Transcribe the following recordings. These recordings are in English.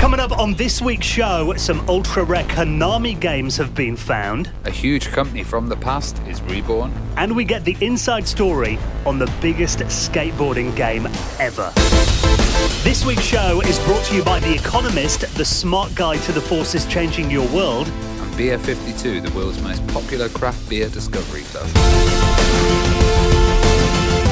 Coming up on this week's show, some ultra-rare Konami games have been found. A huge company from the past is reborn. And we get the inside story on the biggest skateboarding game ever. This week's show is brought to you by The Economist, the smart guide to the forces changing your world. And Beer 52, the world's most popular craft beer discovery club.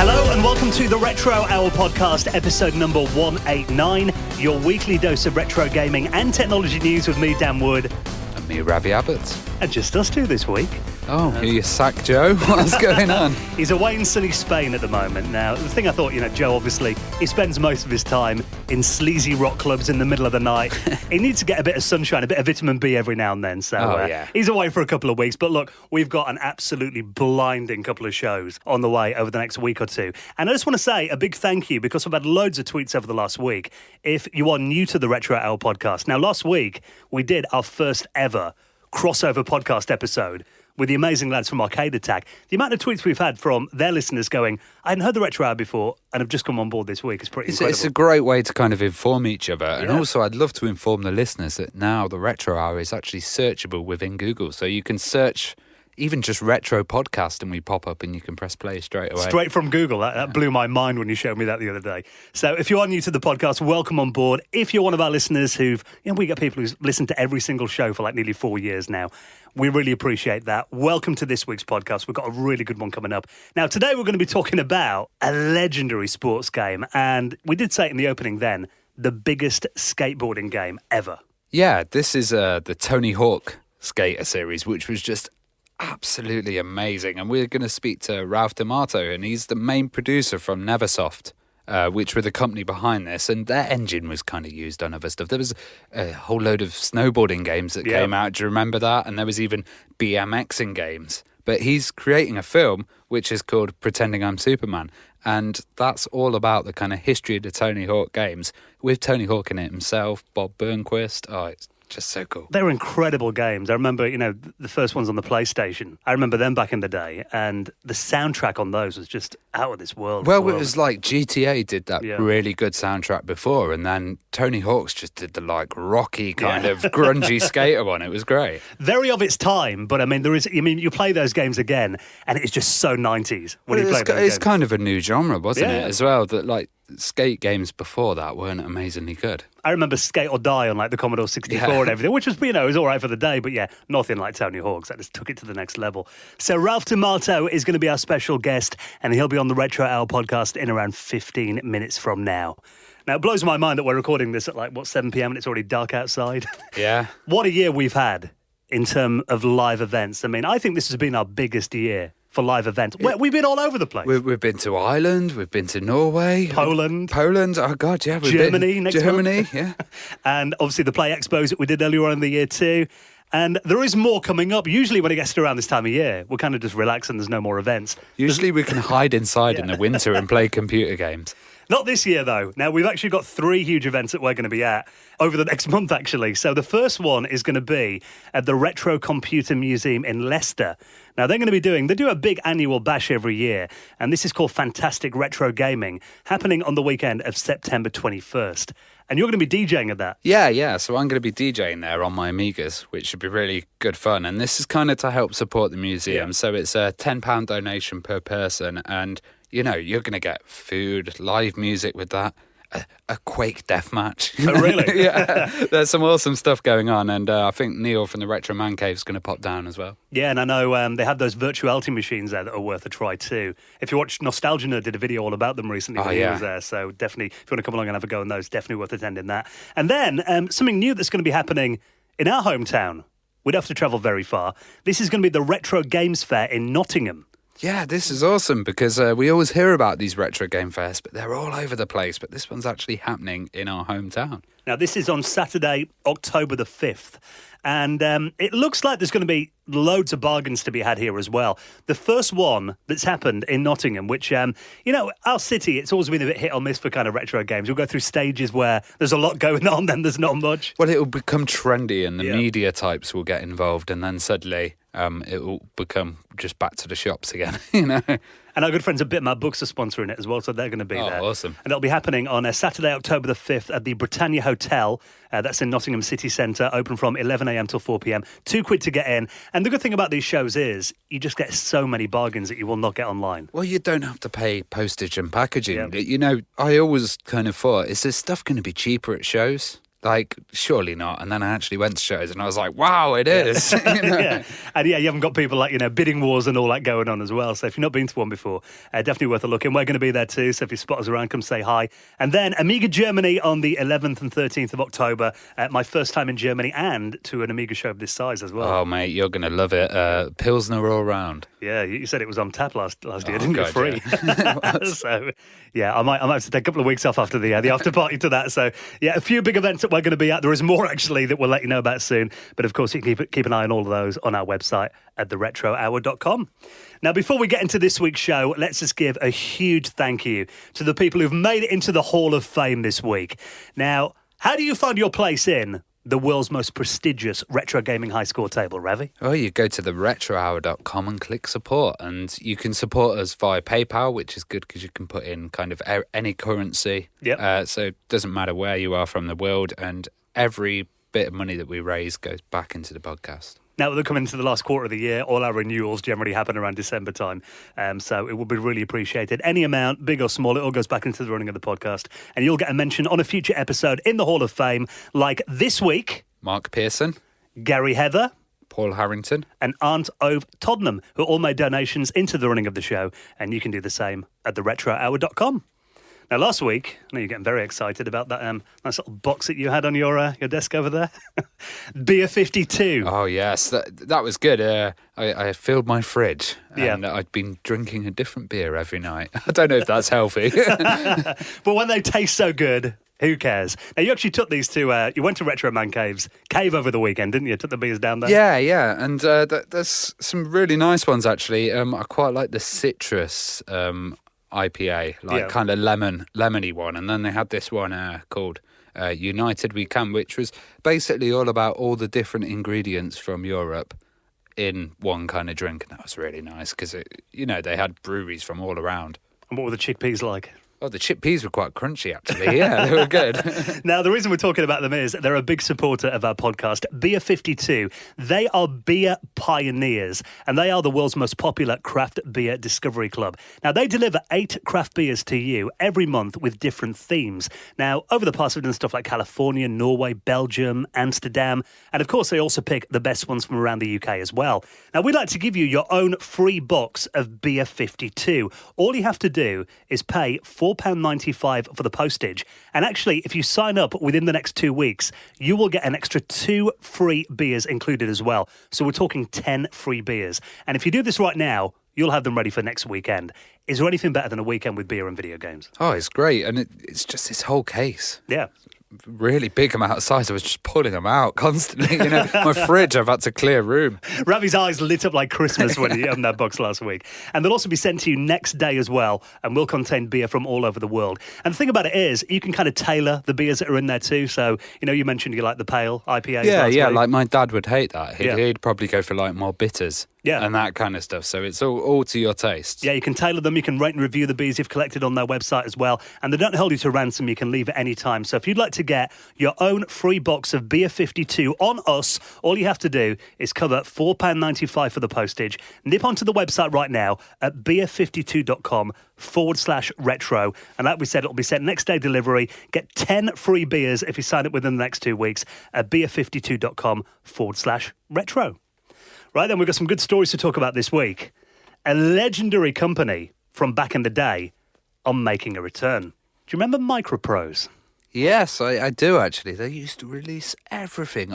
Hello and welcome to the Retro Hour podcast, episode number 189, your weekly dose of retro gaming and technology news with me, Dan Wood. And me, Ravi Abbott. And just us two this week. Oh, you sacked Joe? What's going on? He's away in sunny Spain at the moment. Now, the thing I thought, Joe, obviously, he spends most of his time in sleazy rock clubs in the middle of the night. He needs to get a bit of sunshine, a bit of vitamin B every now and then. So he's away for a couple of weeks. But look, we've got an absolutely blinding couple of shows on the way over the next week or two. And I just want to say a big thank you because I've had loads of tweets over the last week. If you are new to the Retro Hour podcast, now last week we did our first ever crossover podcast episode with the amazing lads from Arcade Attack. The amount of tweets we've had from their listeners going, I hadn't heard the Retro Hour before and have just come on board this week. It's pretty incredible. It's a great way to kind of inform each other. And also I'd love to inform the listeners that now the Retro Hour is actually searchable within Google. So you can search even just retro podcast and we pop up and you can press play straight away. Straight from Google. That blew my mind when you showed me that the other day. So if you are new to the podcast, welcome on board. If you're one of our listeners who've, we get people who've listened to every single show for like nearly 4 years now. We really appreciate that. Welcome to this week's podcast. We've got a really good one coming up. Now, today we're going to be talking about a legendary sports game. And we did say it in the opening then, the biggest skateboarding game ever. Yeah, this is the Tony Hawk Skater series, which was just absolutely amazing. And we're going to speak to Ralph D'Amato, and he's the main producer from Neversoft, which were the company behind this, and their engine was kind of used on other stuff. There was a whole load of snowboarding games that came out. Do you remember that? And there was even BMXing games. But he's creating a film which is called Pretending I'm Superman, and that's all about the kind of history of the Tony Hawk games, with Tony Hawk in it himself, Bob Burnquist. Oh, it's just so cool. They were incredible games. I remember, the first ones on the PlayStation. I remember them back in the day, and the soundtrack on those was just out of this world. Well, it was like GTA did that really good soundtrack before, and then Tony Hawk's just did the rocky kind of grungy skater one. It was great. Very of its time, but you play those games again, and it's just so 90s when you play those games. It's kind of a new genre, wasn't it, as well, that skate games before that weren't amazingly good. I remember Skate or Die on the Commodore 64 and everything, which was, was all right for the day, but nothing like Tony Hawk's. That just took it to the next level. So Ralph D'Amato is going to be our special guest, and he'll be on the Retro Hour podcast in around 15 minutes from now. Now, it blows my mind that we're recording this at 7 p.m. and it's already dark outside. Yeah. What a year we've had in terms of live events. I think this has been our biggest year for live events. We've been all over the place. We've been to Ireland, we've been to Norway. Poland, oh God, yeah. Germany next month. Yeah. And obviously the Play Expos that we did earlier on in the year too. And there is more coming up. Usually when it gets to around this time of year, we're kind of just relaxing, there's no more events. Usually we can hide inside in the winter and play computer games. Not this year, though. Now, we've actually got 3 huge events that we're going to be at over the next month, actually. So the first one is going to be at the Retro Computer Museum in Leicester. Now, they do a big annual bash every year, and this is called Fantastic Retro Gaming, happening on the weekend of September 21st. And you're going to be DJing at that. Yeah. So I'm going to be DJing there on my Amigas, which should be really good fun. And this is kind of to help support the museum. Yeah. So it's a £10 donation per person, and you're going to get food, live music with that, a Quake deathmatch. Oh, really? Yeah, there's some awesome stuff going on, and I think Neil from the Retro Man Cave is going to pop down as well. Yeah, and I know they have those virtuality machines there that are worth a try too. If you watch Nostalgia Nerd did a video all about them recently when he was there, so definitely, if you want to come along and have a go on those, definitely worth attending that. And then something new that's going to be happening in our hometown. We'd have to travel very far. This is going to be the Retro Games Fair in Nottingham. Yeah, this is awesome because we always hear about these retro game fairs, but they're all over the place. But this one's actually happening in our hometown. Now, this is on Saturday, October the 5th. And it looks like there's going to be loads of bargains to be had here as well. The first one that's happened in Nottingham, which, our city, it's always been a bit hit or miss for kind of retro games. We'll go through stages where there's a lot going on, then there's not much. Well, it'll become trendy and the media types will get involved, and then suddenly it will become just back to the shops again, And our good friends at Bitmap Books are sponsoring it as well, so they're going to be there. Awesome. And it'll be happening on Saturday, October the 5th at the Britannia Hotel. That's in Nottingham City Centre, open from 11am till 4pm. £2 to get in. And the good thing about these shows is you just get so many bargains that you will not get online. Well, you don't have to pay postage and packaging. You know, I always kind of thought, is this stuff going to be cheaper at shows? Like, surely not. And then I actually went to shows and I was like, wow, it is. You know? Yeah. And you haven't got people like, bidding wars and all that going on as well. So if you've not been to one before, definitely worth a look. And we're going to be there too. So if you spot us around, come say hi. And then Amiga Germany on the 11th and 13th of October. My first time in Germany and to an Amiga show of this size as well. Oh, mate, you're going to love it. Pilsner all round. Yeah, you said it was on tap last year, didn't you? Free. Yeah. So, yeah, I might have to take a couple of weeks off after the after party to that. So, yeah, a few big events that we're going to be at. There is more, actually, that we'll let you know about soon. But, of course, you can keep an eye on all of those on our website at theretrohour.com. Now, before we get into this week's show, let's just give a huge thank you to the people who've made it into the Hall of Fame this week. Now, how do you find your place in the world's most prestigious retro gaming high score table, Ravi? Oh, you go to theretrohour.com and click support, and you can support us via PayPal, which is good because you can put in kind of any currency. Yep. So it doesn't matter where you are from the world, and every bit of money that we raise goes back into the podcast. Now that we're coming into the last quarter of the year, all our renewals generally happen around December time. So it would be really appreciated. Any amount, big or small, it all goes back into the running of the podcast. And you'll get a mention on a future episode in the Hall of Fame, like this week. Mark Pearson. Gary Heather. Paul Harrington. And Aunt Ove Toddenham, who all made donations into the running of the show. And you can do the same at theretrohour.com. Now, last week, I know you're getting very excited about that nice little box that you had on your desk over there. Beer 52. Oh, yes. That was good. I filled my fridge and I'd been drinking a different beer every night. I don't know if that's healthy. But when they taste so good, who cares? Now, you actually took these to, you went to Retro Man Cave's cave over the weekend, didn't you? Took the beers down there? Yeah. And there's some really nice ones, actually. I quite like the citrus IPA, kind of lemony one. And then they had this one called United We Can, which was basically all about all the different ingredients from Europe in one kind of drink. And that was really nice because, they had breweries from all around. And what were the chickpeas like? Oh, the chickpeas were quite crunchy, actually. Yeah, they were good. Now, the reason we're talking about them is they're a big supporter of our podcast, Beer 52. They are beer pioneers, and they are the world's most popular craft beer discovery club. Now, they deliver 8 craft beers to you every month with different themes. Now, over the past, we've done stuff like California, Norway, Belgium, Amsterdam, and of course, they also pick the best ones from around the UK as well. Now, we'd like to give you your own free box of Beer 52. All you have to do is pay £4.95 for the postage. And actually, if you sign up within the next 2 weeks, you will get an extra 2 free beers included as well. So we're talking 10 free beers. And if you do this right now, you'll have them ready for next weekend. Is there anything better than a weekend with beer and video games? Oh, it's great. And it's just this whole case. Yeah. Really big amount of size. I was just pulling them out constantly. My fridge, I've had to clear room. Ravi's eyes lit up like Christmas when he opened that box last week. And they'll also be sent to you next day as well, and will contain beer from all over the world. And the thing about it is, you can kind of tailor the beers that are in there too. So, you mentioned you like the pale IPAs. Yeah, like my dad would hate that. He'd probably go for like more bitters. Yeah. And that kind of stuff. So it's all to your taste. Yeah, you can tailor them. You can rate and review the beers you've collected on their website as well. And they don't hold you to ransom. You can leave at any time. So if you'd like to get your own free box of Beer 52 on us, all you have to do is cover £4.95 for the postage. Nip onto the website right now at beer52.com/retro. And like we said, it'll be sent next day delivery. Get 10 free beers if you sign up within the next 2 weeks at beer52.com/retro. Right, then we've got some good stories to talk about this week. A legendary company from back in the day are making a return. Do you remember Microprose? Yes, I do actually. They used to release everything.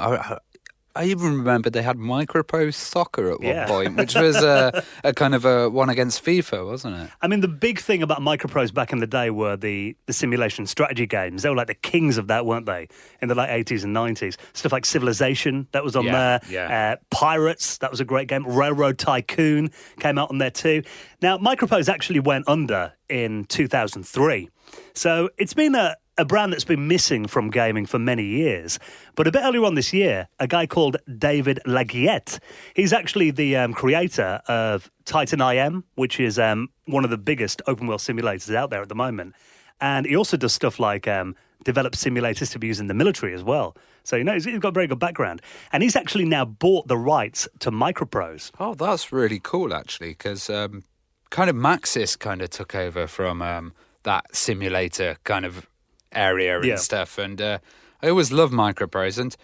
I even remember they had Microprose Soccer at one point, which was a kind of a one against FIFA, wasn't it? I mean, the big thing about Microprose back in the day were the simulation strategy games. They were like the kings of that, weren't they? In the late 80s and 90s. Stuff like Civilization, that was on there. Yeah. Pirates, that was a great game. Railroad Tycoon came out on there too. Now, Microprose actually went under in 2003. So it's been a a brand that's been missing from gaming for many years. But a bit earlier on this year, a guy called David Laguiette, he's actually the creator of Titan IM, which is one of the biggest open-world simulators out there at the moment. And he also does stuff like develop simulators to be used in the military as well. So, he's got a very good background. And he's actually now bought the rights to Microprose. Oh, that's really cool, actually, because kind of Maxis kind of took over from that simulator kind of area and stuff. And I always love Microprose. And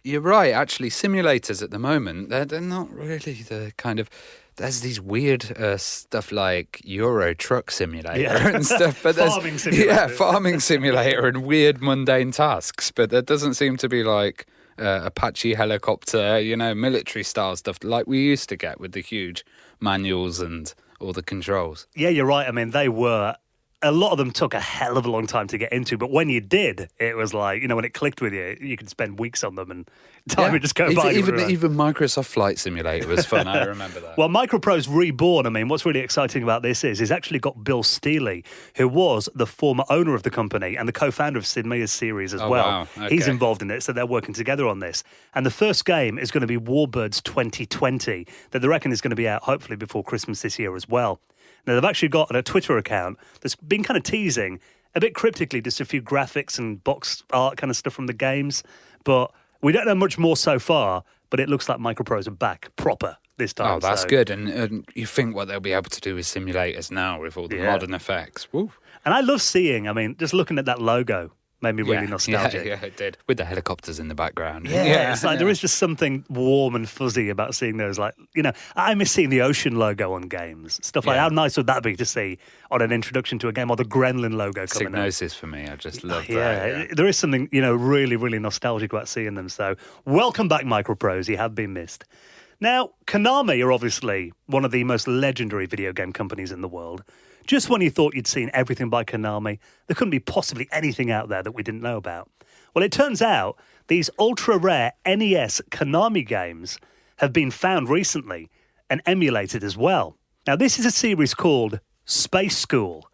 you're right, actually, simulators at the moment, they're not really the kind of... There's these weird stuff like Euro Truck Simulator and stuff. But farming simulator. Yeah, farming simulator and weird mundane tasks. But there doesn't seem to be like Apache helicopter, military style stuff like we used to get with the huge manuals and all the controls. Yeah, you're right. I mean, a lot of them took a hell of a long time to get into, but when you did, it was like, when it clicked with you, you could spend weeks on them and time would just go by. Even Microsoft Flight Simulator was fun, I remember that. Well, Microprose Reborn, I mean, what's really exciting about this is he's actually got Bill Steely, who was the former owner of the company and the co-founder of Sid Meier's series as well. Wow. Okay. He's involved in it, so they're working together on this. And the first game is going to be Warbirds 2020, that they reckon is going to be out hopefully before Christmas this year as well. Now, they've actually got a Twitter account that's been kind of teasing, a bit cryptically, just a few graphics and box art kind of stuff from the games. But we don't know much more so far, but it looks like Microprose are back proper this time. Oh, that's good. And you think what they'll be able to do with simulators now with all the modern effects. Woo. And I love seeing, just looking at that logo, made me really nostalgic. Yeah, it did. With the helicopters in the background. Yeah, it's like there is just something warm and fuzzy about seeing those. Like, I miss seeing the Ocean logo on games. Stuff like how nice would that be to see on an introduction to a game, or the Gremlin logo coming out. Psygnosis for me, I just love that. Yeah, there is something, really, really nostalgic about seeing them. So, welcome back, Microprose. You have been missed. Now, Konami are obviously one of the most legendary video game companies in the world. Just when you thought you'd seen everything by Konami, there couldn't be possibly anything out there that we didn't know about. Well, it turns out these ultra-rare NES Konami games have been found recently and emulated as well. Now, this is a series called Space School.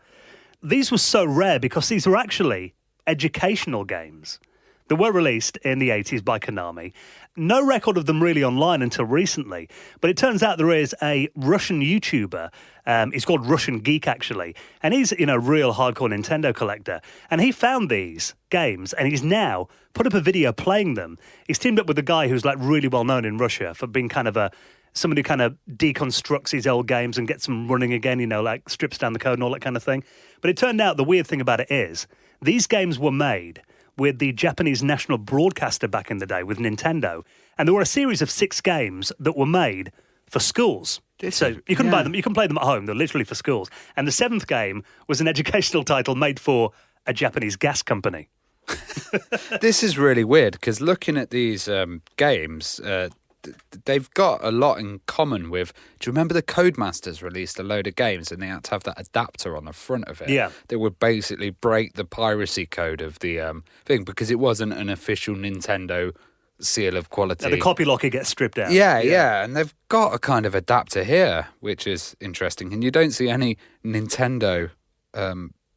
These were so rare because these were actually educational games that were released in the 80s by Konami. No record of them really online until recently, but it turns out there is a Russian YouTuber. He's called Russian Geek, actually, and he's a real hardcore Nintendo collector. And he found these games, and he's now put up a video playing them. He's teamed up with a guy who's like really well known in Russia for being kind of somebody who kind of deconstructs his old games and gets them running again, like strips down the code and all that kind of thing. But it turned out the weird thing about it is these games were made with the Japanese national broadcaster back in the day with Nintendo. And there were a series of 6 games that were made for schools. So you couldn't buy them, you can play them at home, they're literally for schools. And the 7th game was an educational title made for a Japanese gas company. This is really weird, because looking at these games, they've got a lot in common with... Do you remember the Codemasters released a load of games and they had to have that adapter on the front of it? Yeah. That would basically break the piracy code of the thing, because it wasn't an official Nintendo seal of quality. And the copy locker gets stripped out. Yeah. And they've got a kind of adapter here, which is interesting. And you don't see any Nintendo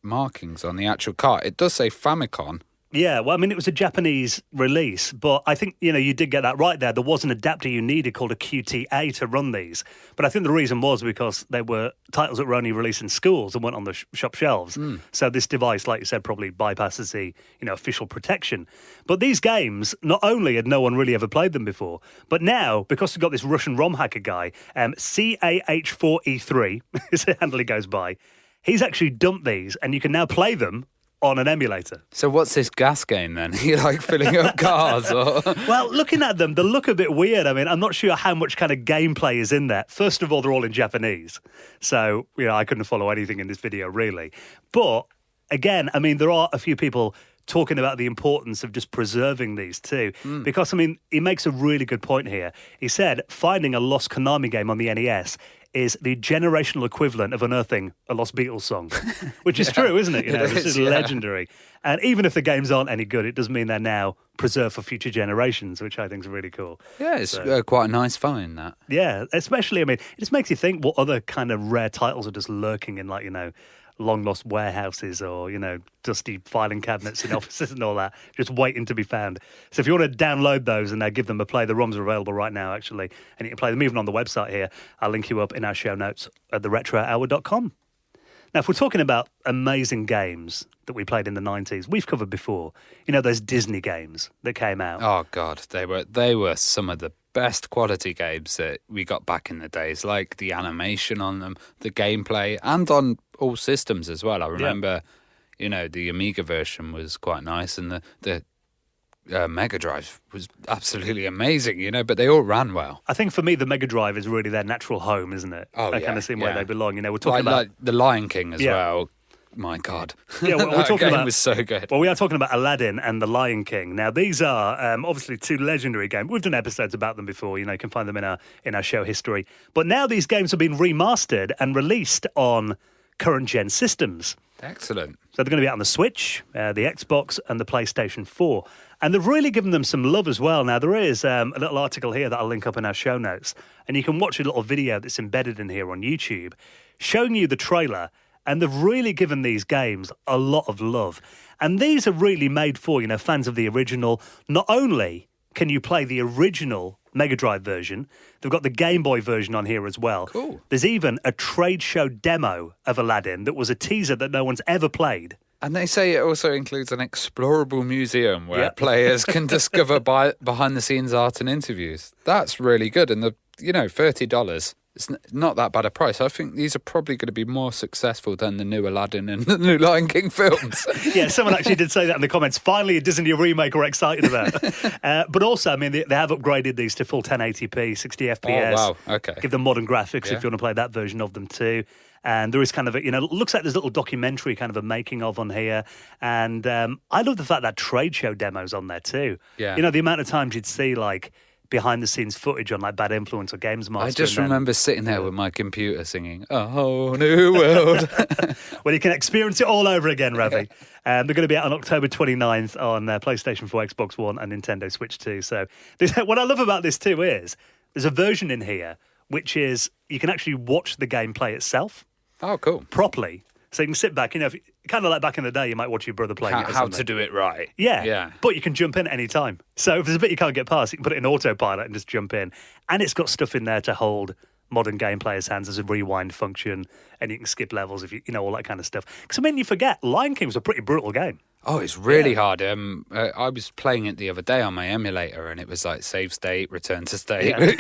markings on the actual cart. It does say Famicom. Yeah, well, it was a Japanese release, but I think, you did get that right there. There was an adapter you needed called a QTA to run these. But I think the reason was because they were titles that were only released in schools and weren't on the shop shelves. So this device, like you said, probably bypasses the, official protection. But these games, not only had no one really ever played them before, but now, because we've got this Russian ROM hacker guy, CAH4E3, as the handle he goes by, he's actually dumped these and you can now play them on an emulator. So what's this gas game then? You like filling up cars? Or? Well, looking at them, they look a bit weird. I'm not sure how much kind of gameplay is in there. First of all, they're all in Japanese. So, I couldn't follow anything in this video, really. But, again, there are a few people talking about the importance of just preserving these too. Because, he makes a really good point here. He said, finding a lost Konami game on the NES is the generational equivalent of unearthing a lost Beatles song, which is true, isn't it? This is legendary. And even if the games aren't any good, it does mean they're now preserved for future generations, which I think is really cool. Yeah, it's quite a nice find, that. Yeah, especially, it just makes you think what other kind of rare titles are just lurking in, like long lost warehouses or, dusty filing cabinets in offices and all that, just waiting to be found. So if you want to download those and give them a play, the ROMs are available right now, actually, and you can play them even on the website here. I'll link you up in our show notes at theretrohour.com. Now, if we're talking about amazing games that we played in the 90s, we've covered before, those Disney games that came out. Oh, God, they were some of the best quality games that we got back in the days, like the animation on them, the gameplay, and on all systems as well. I remember, the Amiga version was quite nice, and the Mega Drive was absolutely amazing, but they all ran well. I think for me, the Mega Drive is really their natural home, isn't it? Oh, that kind of scene where they belong. We're talking like the Lion King as well. My God. Yeah, well, we're talking about was so good. Well, we are talking about Aladdin and the Lion King. Now, these are obviously two legendary games. We've done episodes about them before. You can find them in our show history. But now these games have been remastered and released on current gen systems. Excellent. So they're going to be out on the Switch, the Xbox, and the PlayStation 4. And they've really given them some love as well. Now, there is a little article here that I'll link up in our show notes. And you can watch a little video that's embedded in here on YouTube showing you the trailer. And they've really given these games a lot of love. And these are really made for, fans of the original. Not only can you play the original Mega Drive version, they've got the Game Boy version on here as well. Cool. There's even a trade show demo of Aladdin that was a teaser that no one's ever played. And they say it also includes an explorable museum where players can discover behind-the-scenes art and interviews. That's really good. And $30, it's not that bad a price. I think these are probably going to be more successful than the new Aladdin and the new Lion King films. Yeah, someone actually did say that in the comments. Finally, a Disney remake we're excited about. But also, they have upgraded these to full 1080p, 60 FPS. Oh, wow, okay. Give them modern graphics if you want to play that version of them too. And there is kind of looks like there's a little documentary kind of a making of on here. And I love the fact that trade show demo's on there too. Yeah. The amount of times you'd see behind the scenes footage on Bad Influence or Games Master. I just remember sitting there with my computer singing "A Whole New World." Well, you can experience it all over again, Ravi. They're going to be out on October 29th on PlayStation 4, Xbox One, and Nintendo Switch 2. So what I love about this too is there's a version in here which is you can actually watch the gameplay itself. Oh, cool. Properly. So you can sit back, kind of like back in the day, you might watch your brother playing it or how something. to do it right. Yeah. But you can jump in at any time. So if there's a bit you can't get past, you can put it in autopilot and just jump in. And it's got stuff in there to hold modern game players' hands. There's a rewind function, and you can skip levels if all that kind of stuff. Because, you forget, Lion King was a pretty brutal game. Oh, it's really hard. I was playing it the other day on my emulator, and it was like save state, return to state. Yeah.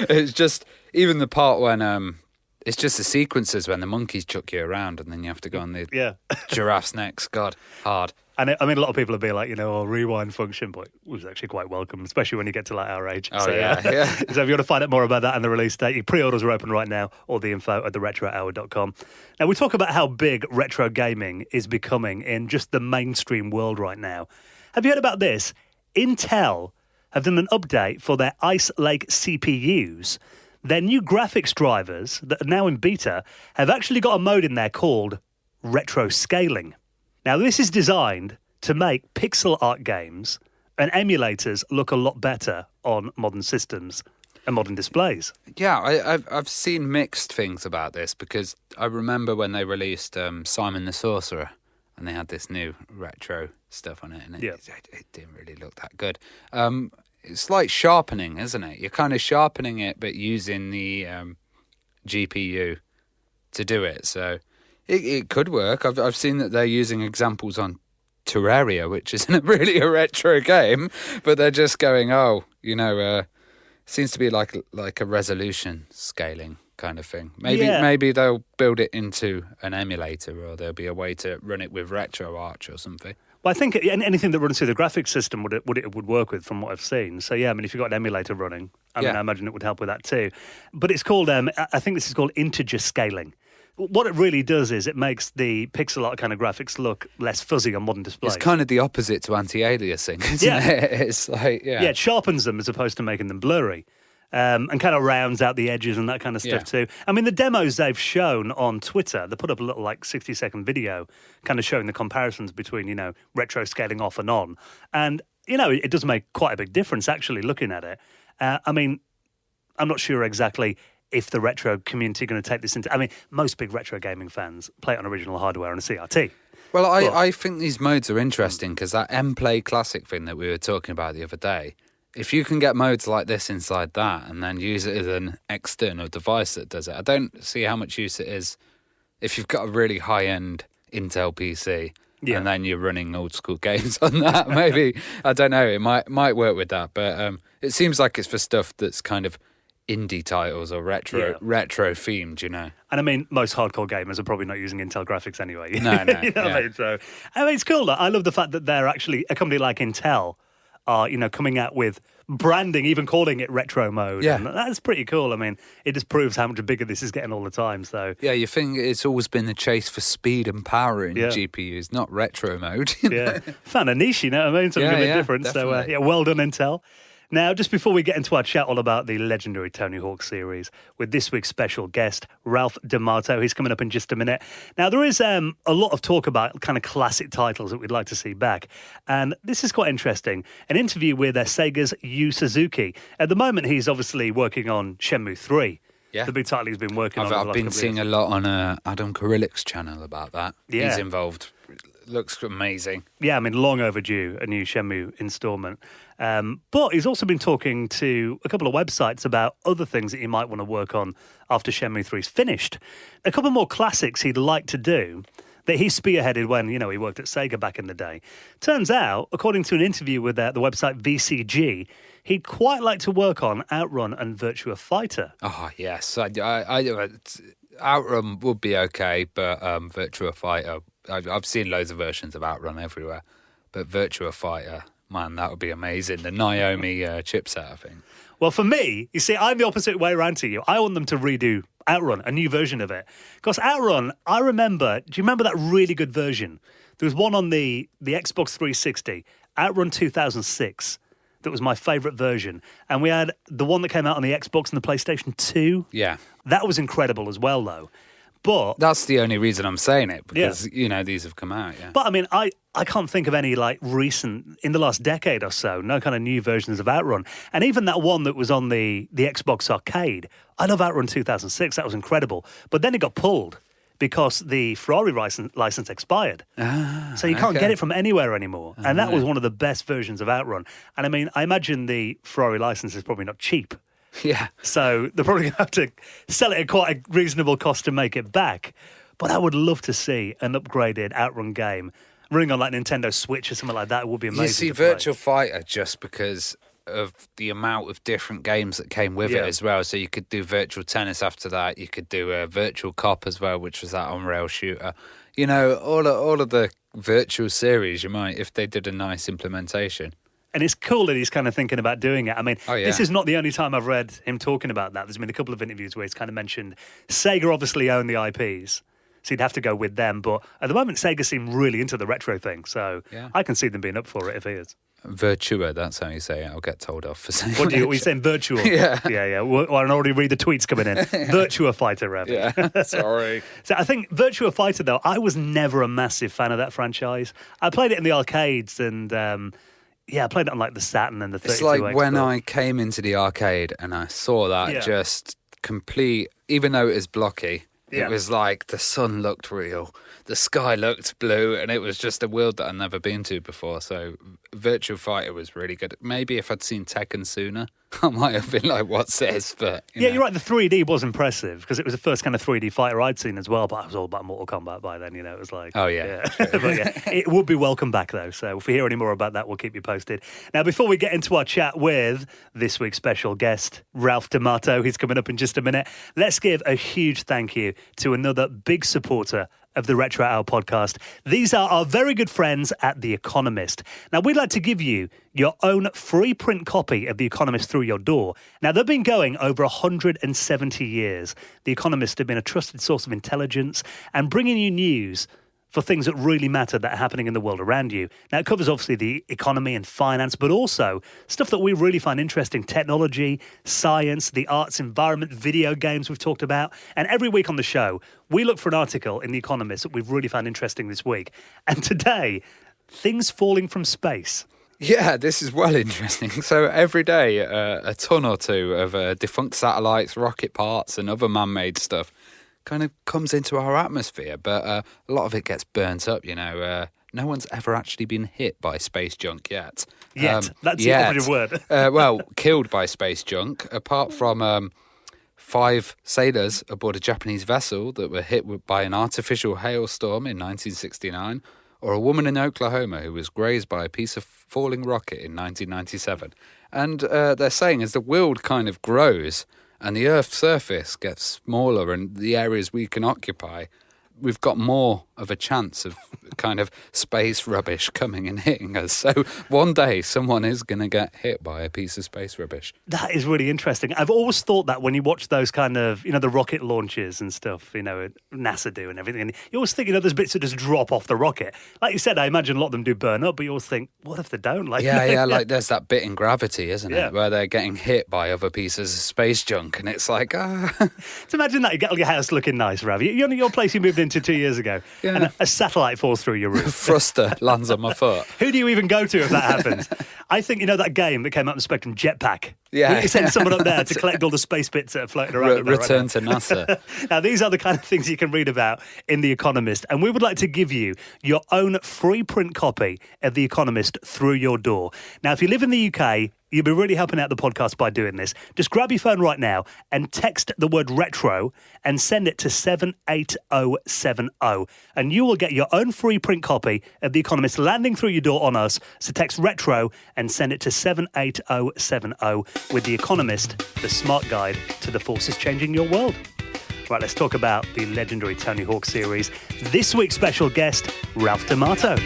It's just, even the part when... It's just the sequences when the monkeys chuck you around and then you have to go on the giraffe's necks. God, hard. And a lot of people will be like, rewind function, but it was actually quite welcome, especially when you get to our age. Oh, So if you want to find out more about that and the release date, your pre-orders are open right now, or the info at theretrohour.com. Now, we talk about how big retro gaming is becoming in just the mainstream world right now. Have you heard about this? Intel have done an update for their Ice Lake CPUs. Their new graphics drivers that are now in beta have actually got a mode in there called retro scaling. Now, this is designed to make pixel art games and emulators look a lot better on modern systems and modern displays. Yeah, I've seen mixed things about this because I remember when they released Simon the Sorcerer and they had this new retro stuff on it and it didn't really look that good. It's like sharpening, isn't it? You're kind of sharpening it, but using the GPU to do it. So it could work. I've seen that they're using examples on Terraria, which isn't really a retro game, but they're just going, seems to be like a resolution scaling kind of thing. Maybe they'll build it into an emulator, or there'll be a way to run it with RetroArch or something. Well, I think anything that runs through the graphics system would work with, from what I've seen. So if you've got an emulator running, I imagine it would help with that too. But it's called, I think this is called integer scaling. What it really does is it makes the pixel art kind of graphics look less fuzzy on modern displays. It's kind of the opposite to anti-aliasing, isn't it? It's like, it sharpens them as opposed to making them blurry. And kind of rounds out the edges and that kind of stuff too. The demos they've shown on Twitter, they put up a little 60-second video kind of showing the comparisons between, retro scaling off and on. And, it does make quite a big difference actually looking at it. I'm not sure exactly if the retro community are going to take this into... I mean, most big retro gaming fans play it on original hardware on a CRT. Well, I think these modes are interesting because that M-Play Classic thing that we were talking about the other day, if you can get modes like this inside that and then use it as an external device that does it, I don't see how much use it is if you've got a really high-end Intel PC and then you're running old-school games on that. Maybe, I don't know, it might work with that, but it seems like it's for stuff that's kind of indie titles or retro themed, you know. And I mean, most hardcore gamers are probably not using Intel graphics anyway. No. You know what I mean? So, I mean, it's cool. Though. I love the fact that they're actually, a company like Intel are, coming out with branding, even calling it retro mode. Yeah. And that's pretty cool. I mean, it just proves how much bigger this is getting all the time. So yeah, you think it's always been the chase for speed and power in GPUs, not retro mode. Yeah, found a niche, you know what I mean? Something a bit different. Definitely. So well done, Intel. Now, just before we get into our chat all about the legendary Tony Hawk series with this week's special guest, Ralph D'Amato, he's coming up in just a minute. Now, there is a lot of talk about kind of classic titles that we'd like to see back. And this is quite interesting. An interview with Sega's Yu Suzuki. At the moment, he's obviously working on Shenmue 3. Yeah. The big title he's been working on. I've been seeing a lot on Adam Kyrillik's channel about that. Yeah. He's involved. It looks amazing. Yeah, I mean, long overdue, a new Shenmue installment. But he's also been talking to a couple of websites about other things that he might want to work on after Shenmue 3's finished. A couple more classics he'd like to do that he spearheaded when, he worked at Sega back in the day. Turns out, according to an interview with the website VCG, he'd quite like to work on Outrun and Virtua Fighter. Oh, yes. Outrun would be okay, but Virtua Fighter, I've seen loads of versions of Outrun everywhere, but Virtua Fighter, man, that would be amazing. The Naomi chipset, I think. Well, for me, you see, I'm the opposite way around to you. I want them to redo Outrun, a new version of it. Because Outrun, do you remember that really good version? There was one on the Xbox 360, Outrun 2006. That was my favourite version. And we had the one that came out on the Xbox and the PlayStation 2. Yeah. That was incredible as well, though. But that's the only reason I'm saying it, because, these have come out, yeah. But, I mean, I can't think of any, recent, in the last decade or so, no kind of new versions of Outrun. And even that one that was on the Xbox Arcade, I love Outrun 2006, that was incredible. But then it got pulled because the Ferrari license expired. So you can't get it from anywhere anymore. And that was one of the best versions of Outrun. And, I mean, I imagine the Ferrari license is probably not cheap. Yeah. So they're probably going to have to sell it at quite a reasonable cost to make it back. But I would love to see an upgraded Outrun game running on Nintendo Switch or something like that. It would be amazing. You see, Virtua Fighter, just because of the amount of different games that came with it as well. So you could do Virtual Tennis after that. You could do a Virtual Cop as well, which was that on-rail shooter. All of the virtual series, you might, if they did a nice implementation. And it's cool that he's kind of thinking about doing it. I mean, This is not the only time I've read him talking about that. There's been a couple of interviews where he's kind of mentioned Sega obviously own the IPs, so he'd have to go with them. But at the moment, Sega seem really into the retro thing, so I can see them being up for it if he is. Virtua, that's how you say it. I'll get told off for saying What are you saying, virtual? Yeah. Well, I can already read the tweets coming in. Virtua Fighter, Rev. Yeah, sorry. So I think Virtua Fighter, though, I was never a massive fan of that franchise. I played it in the arcades and... I played it on the Saturn and the 32X. It's like when I came into the arcade and I saw that just complete, even though it was blocky, it was like the sun looked real, the sky looked blue, and it was just a world that I'd never been to before. So Virtua Fighter was really good. Maybe if I'd seen Tekken sooner, I might have been like, what's this? But you're right. The 3D was impressive because it was the first kind of 3D fighter I'd seen as well. But I was all about Mortal Kombat by then. It was like, but it would be welcome back though. So if we hear any more about that, we'll keep you posted. Now, before we get into our chat with this week's special guest, Ralph D'Amato, he's coming up in just a minute. Let's give a huge thank you to another big supporter of the Retro Hour podcast. These are our very good friends at The Economist. Now, we'd like to give you your own free print copy of The Economist through your door. Now, they've been going over 170 years. The Economist have been a trusted source of intelligence and bringing you news for things that really matter that are happening in the world around you. Now, it covers obviously the economy and finance, but also stuff that we really find interesting, technology, science, the arts, environment, video games we've talked about. And every week on the show, we look for an article in The Economist that we've really found interesting this week. And today, things falling from space. Yeah, this is well interesting. So every day, a ton or two of defunct satellites, rocket parts, and other man-made stuff kind of comes into our atmosphere, but a lot of it gets burnt up, no one's ever actually been hit by space junk yet. That's the operative word. Well, killed by space junk, apart from 5 sailors aboard a Japanese vessel that were hit by an artificial hailstorm in 1969, or a woman in Oklahoma who was grazed by a piece of falling rocket in 1997. And they're saying as the world kind of grows and the Earth's surface gets smaller and the areas we can occupy, we've got more of a chance of kind of space rubbish coming and hitting us. So one day someone is going to get hit by a piece of space rubbish. That is really interesting. I've always thought that when you watch those kind of, the rocket launches and stuff, NASA do and everything, and you always think, there's bits that just drop off the rocket. Like you said, I imagine a lot of them do burn up, but you always think, what if they don't? Like, like there's that bit in Gravity, isn't it, where they're getting hit by other pieces of space junk, and it's like, So imagine that, you get all your house looking nice, Rav. Your place you moved into 2 years ago, and a satellite falls through your roof. Thruster lands on my foot. Who do you even go to if that happens? I think, that game that came out on the Spectrum, Jetpack. Yeah. You send someone up there to collect all the space bits that are floating around. Return to NASA. Now, these are the kind of things you can read about in The Economist, and we would like to give you your own free print copy of The Economist through your door. Now, if you live in the UK, you'll be really helping out the podcast by doing this. Just grab your phone right now and text the word retro and send it to 78070. And you will get your own free print copy of The Economist landing through your door on us. So text retro and send it to 78070 with The Economist, the smart guide to the forces changing your world. Right, let's talk about the legendary Tony Hawk series. This week's special guest, Ralph D'Amato.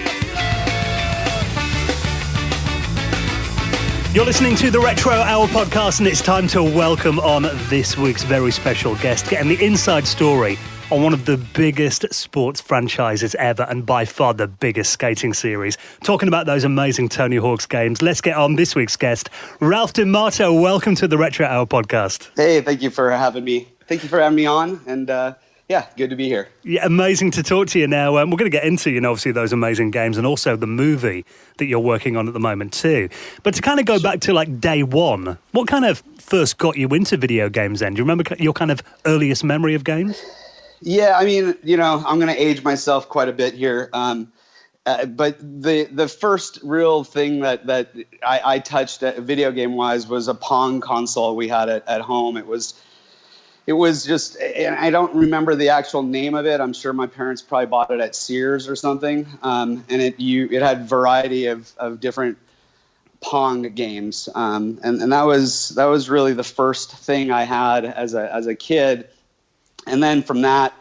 You're listening to the Retro Hour podcast, and it's time to welcome on this week's very special guest, getting the inside story on one of the biggest sports franchises ever, and by far the biggest skating series. Talking about those amazing Tony Hawk's games, let's get on this week's guest, Ralph D'Amato. Welcome to the Retro Hour podcast. Hey, thank you for having me. Thank you for having me on, and good to be here. Yeah, amazing to talk to you now. We're going to get into, obviously those amazing games and also the movie that you're working on at the moment too. But to kind of go back to like day one, what kind of first got you into video games then? Do you remember your kind of earliest memory of games? Yeah, I mean, I'm going to age myself quite a bit here. But the first real thing that I touched video game wise was a Pong console we had at home. It was just, and I don't remember the actual name of it. I'm sure my parents probably bought it at Sears or something. And it had variety of different Pong games. And that was really the first thing I had as a kid. And then from that,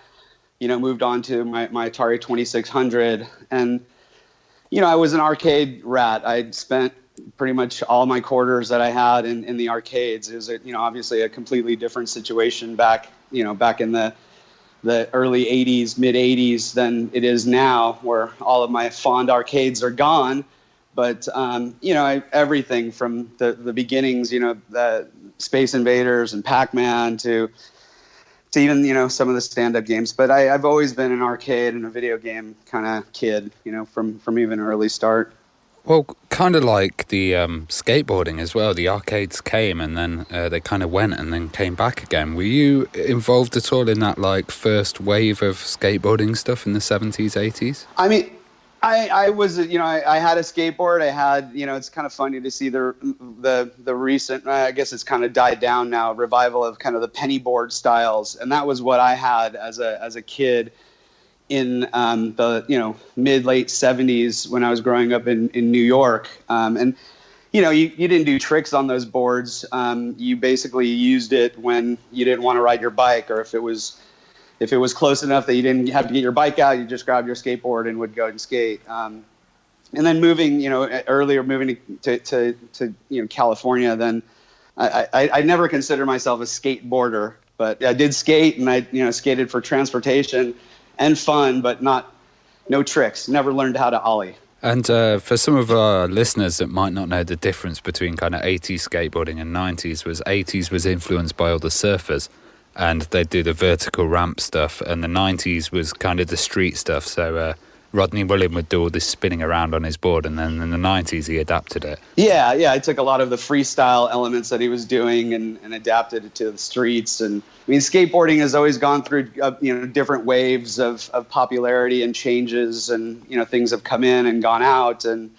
moved on to my Atari 2600. And, I was an arcade rat. I'd spent pretty much all my quarters that I had in the arcades. It was obviously a completely different situation back in the early 80s, mid 80s than it is now, where all of my fond arcades are gone. But, everything from the beginnings, the Space Invaders and Pac-Man to even, some of the stand-up games. But I've always been an arcade and a video game kind of kid, from even an early start. Well, kind of like the skateboarding as well. The arcades came and then they kind of went and then came back again. Were you involved at all in that like first wave of skateboarding stuff in the 70s, 80s? I mean, I was, I had a skateboard. I had, it's kind of funny to see the recent, I guess it's kind of died down now, revival of kind of the penny board styles. And that was what I had as a kid in the mid-late 70s when I was growing up in New York. And you didn't do tricks on those boards. You basically used it when you didn't want to ride your bike, or if it was close enough that you didn't have to get your bike out, you just grabbed your skateboard and would go and skate. And then moving to California, then I never considered myself a skateboarder, but I did skate, and I skated for transportation and fun, but no tricks. Never learned how to ollie. And for some of our listeners that might not know the difference between kind of 80s skateboarding and 90s, 80s was influenced by all the surfers, and they'd do the vertical ramp stuff, and the 90s was kind of the street stuff. So Rodney Mullen would do all this spinning around on his board, and then in the 90s he adapted it. Yeah, I took a lot of the freestyle elements that he was doing and adapted it to the streets. And I mean, skateboarding has always gone through different waves of popularity and changes, and things have come in and gone out, and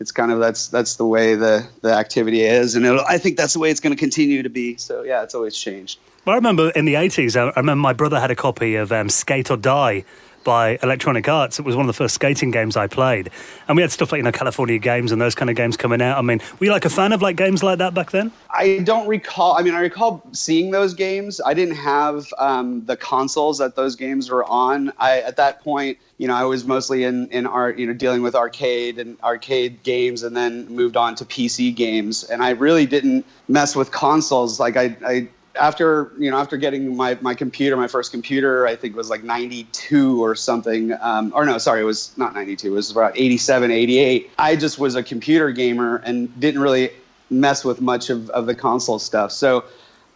it's kind of that's the way the activity is, and I think that's the way it's going to continue to be. So yeah, it's always changed. Well, I remember in the 80s, I remember my brother had a copy of Skate or Die by Electronic Arts. It was one of the first skating games I played. And we had stuff like, California Games and those kind of games coming out. I mean, were you like a fan of like games like that back then? I don't recall. I mean, I recall seeing those games. I didn't have the consoles that those games were on. At that point, I was mostly in art, dealing with arcade games, and then moved on to PC games. And I really didn't mess with consoles. Like after getting my computer, my first computer, I think it was like 92 or something. Or no, sorry, it was not 92. It was about 87, 88. I just was a computer gamer and didn't really mess with much of the console stuff. So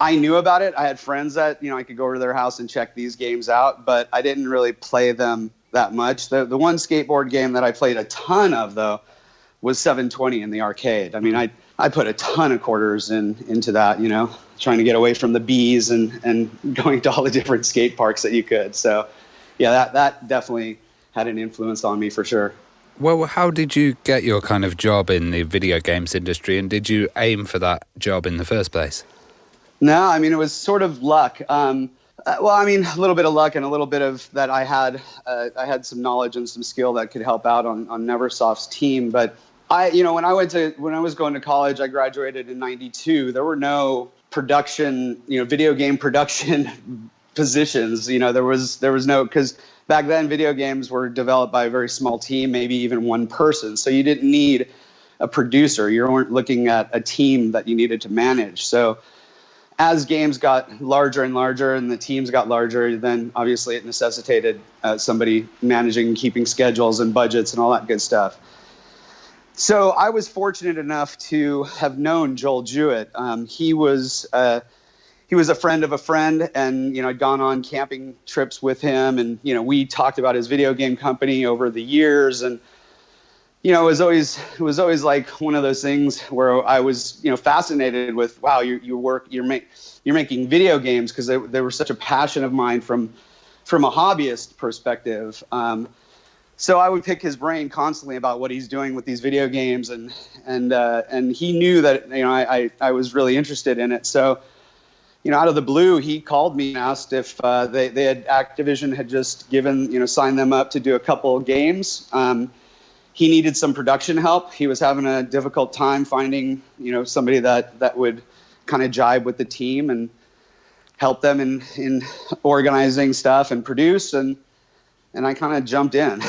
I knew about it. I had friends that, I could go over to their house and check these games out, but I didn't really play them that much. The one skateboard game that I played a ton of, though, was 720 in the arcade. I mean, I put a ton of quarters into that, trying to get away from the bees and going to all the different skate parks that you could. So, yeah, that definitely had an influence on me for sure. Well, how did you get your kind of job in the video games industry, and did you aim for that job in the first place? No, I mean, it was sort of luck. A little bit of luck and a little bit of that I had some knowledge and some skill that could help out on Neversoft's team. But when I was going to college, I graduated in 92. There were no production, video game production positions. There was no, because back then video games were developed by a very small team, maybe even one person. So you didn't need a producer. You weren't looking at a team that you needed to manage. So as games got larger and larger and the teams got larger, then obviously it necessitated somebody managing and keeping schedules and budgets and all that good stuff. So I was fortunate enough to have known Joel Jewett. He was a friend of a friend, and I'd gone on camping trips with him, and we talked about his video game company over the years, and it was always like one of those things where I was fascinated with, wow, you're making video games, because they were such a passion of mine from a hobbyist perspective. So I would pick his brain constantly about what he's doing with these video games, and he knew that I was really interested in it. So out of the blue, he called me and asked if Activision had just signed them up to do a couple of games. He needed some production help. He was having a difficult time finding somebody that would kind of jibe with the team and help them in organizing stuff and produce, and I kind of jumped in.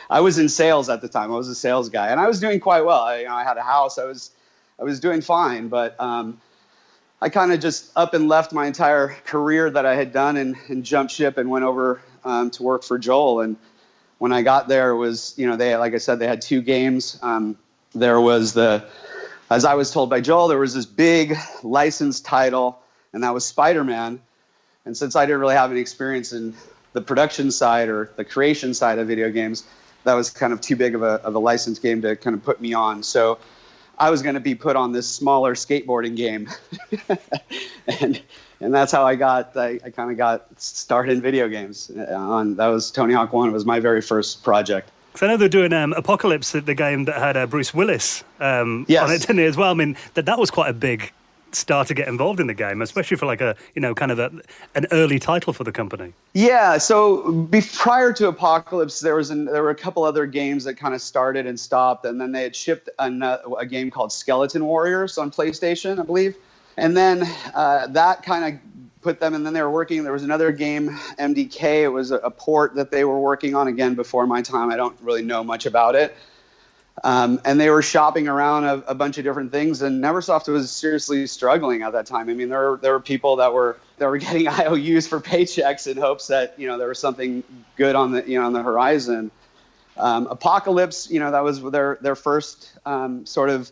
I was in sales at the time. I was a sales guy, and I was doing quite well. I had a house. I was doing fine, but I kind of just up and left my entire career that I had done and jumped ship and went over to work for Joel. And when I got there, it was they, like I said, they had two games. There was as I was told by Joel, there was this big licensed title, and that was Spider-Man. And since I didn't really have any experience in the production side or the creation side of video games, that was kind of too big of a licensed game to kind of put me on. So I was going to be put on this smaller skateboarding game. and that's how I kind of got started in video games. That was Tony Hawk 1. It was my very first project. So I know they're doing Apocalypse, the game that had Bruce Willis on it, didn't it, as well? I mean, that was quite a big start to get involved in the game, especially for like a kind of an early title for the company. Yeah, so prior to Apocalypse, there were a couple other games that kind of started and stopped, and then they had shipped a game called Skeleton Warriors on PlayStation, I believe, and then that kind of put them, and then they were working. There was another game, MDK. It was a port that they were working on, again before my time. I don't really know much about it. And they were shopping around a bunch of different things, and Neversoft was seriously struggling at that time. I mean, there were people that were getting IOUs for paychecks in hopes that there was something good on the horizon. Apocalypse, that was their first sort of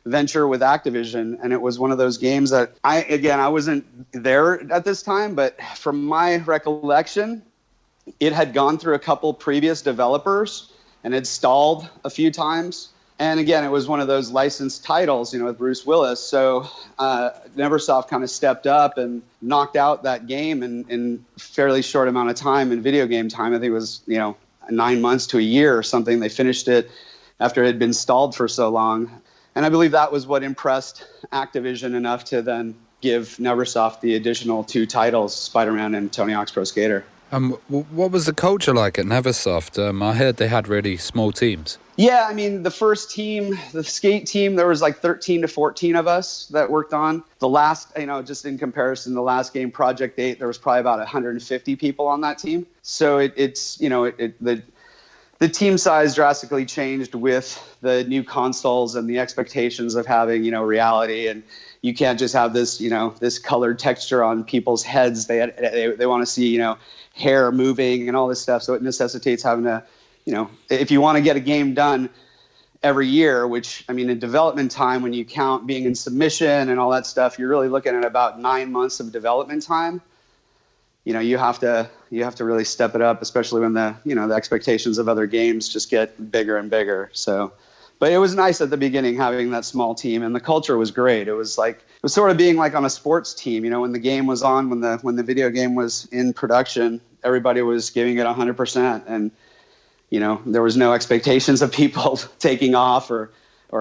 venture with Activision, and it was one of those games that I wasn't there at this time, but from my recollection, it had gone through a couple previous developers and had stalled a few times. And again, it was one of those licensed titles, with Bruce Willis. So Neversoft kind of stepped up and knocked out that game in fairly short amount of time in video game time. I think it was, 9 months to a year or something. They finished it after it had been stalled for so long. And I believe that was what impressed Activision enough to then give Neversoft the additional 2 titles, Spider-Man and Tony Hawk's Pro Skater. What was the culture like at Neversoft? I heard they had really small teams. Yeah, I mean, the first team, the skate team, there was like 13 to 14 of us that worked on. The last, just in comparison, the last game, Project 8, there was probably about 150 people on that team. So the team size drastically changed with the new consoles and the expectations of having, reality. And you can't just have this, this colored texture on people's heads. They want to see, hair moving and all this stuff. So it necessitates having to, if you want to get a game done every year, which, I mean, in development time, when you count being in submission and all that stuff, you're really looking at about 9 months of development time. You have to really step it up, especially when the expectations of other games just get bigger and bigger. So, but it was nice at the beginning having that small team, and the culture was great. It was sort of being like on a sports team. When the game was on, when the video game was in production, everybody was giving it 100%, and there was no expectations of people taking off or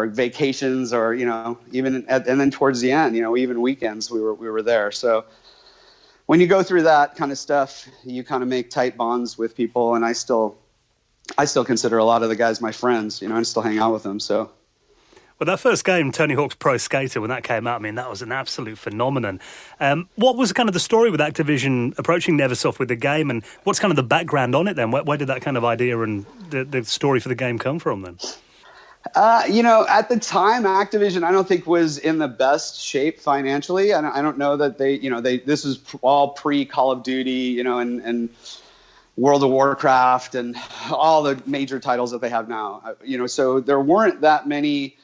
vacations or even and then towards the end, even weekends we were there. So when you go through that kind of stuff, you kind of make tight bonds with people, and I still consider a lot of the guys my friends, and still hang out with them. So. Well, that first game, Tony Hawk's Pro Skater, when that came out, I mean, that was an absolute phenomenon. What was kind of the story with Activision approaching Neversoft with the game, and what's kind of the background on it then? Where did that kind of idea and the story for the game come from then? At the time, Activision, I don't think was in the best shape financially. I don't know that this was all pre-Call of Duty, and World of Warcraft and all the major titles that they have now. So there weren't that many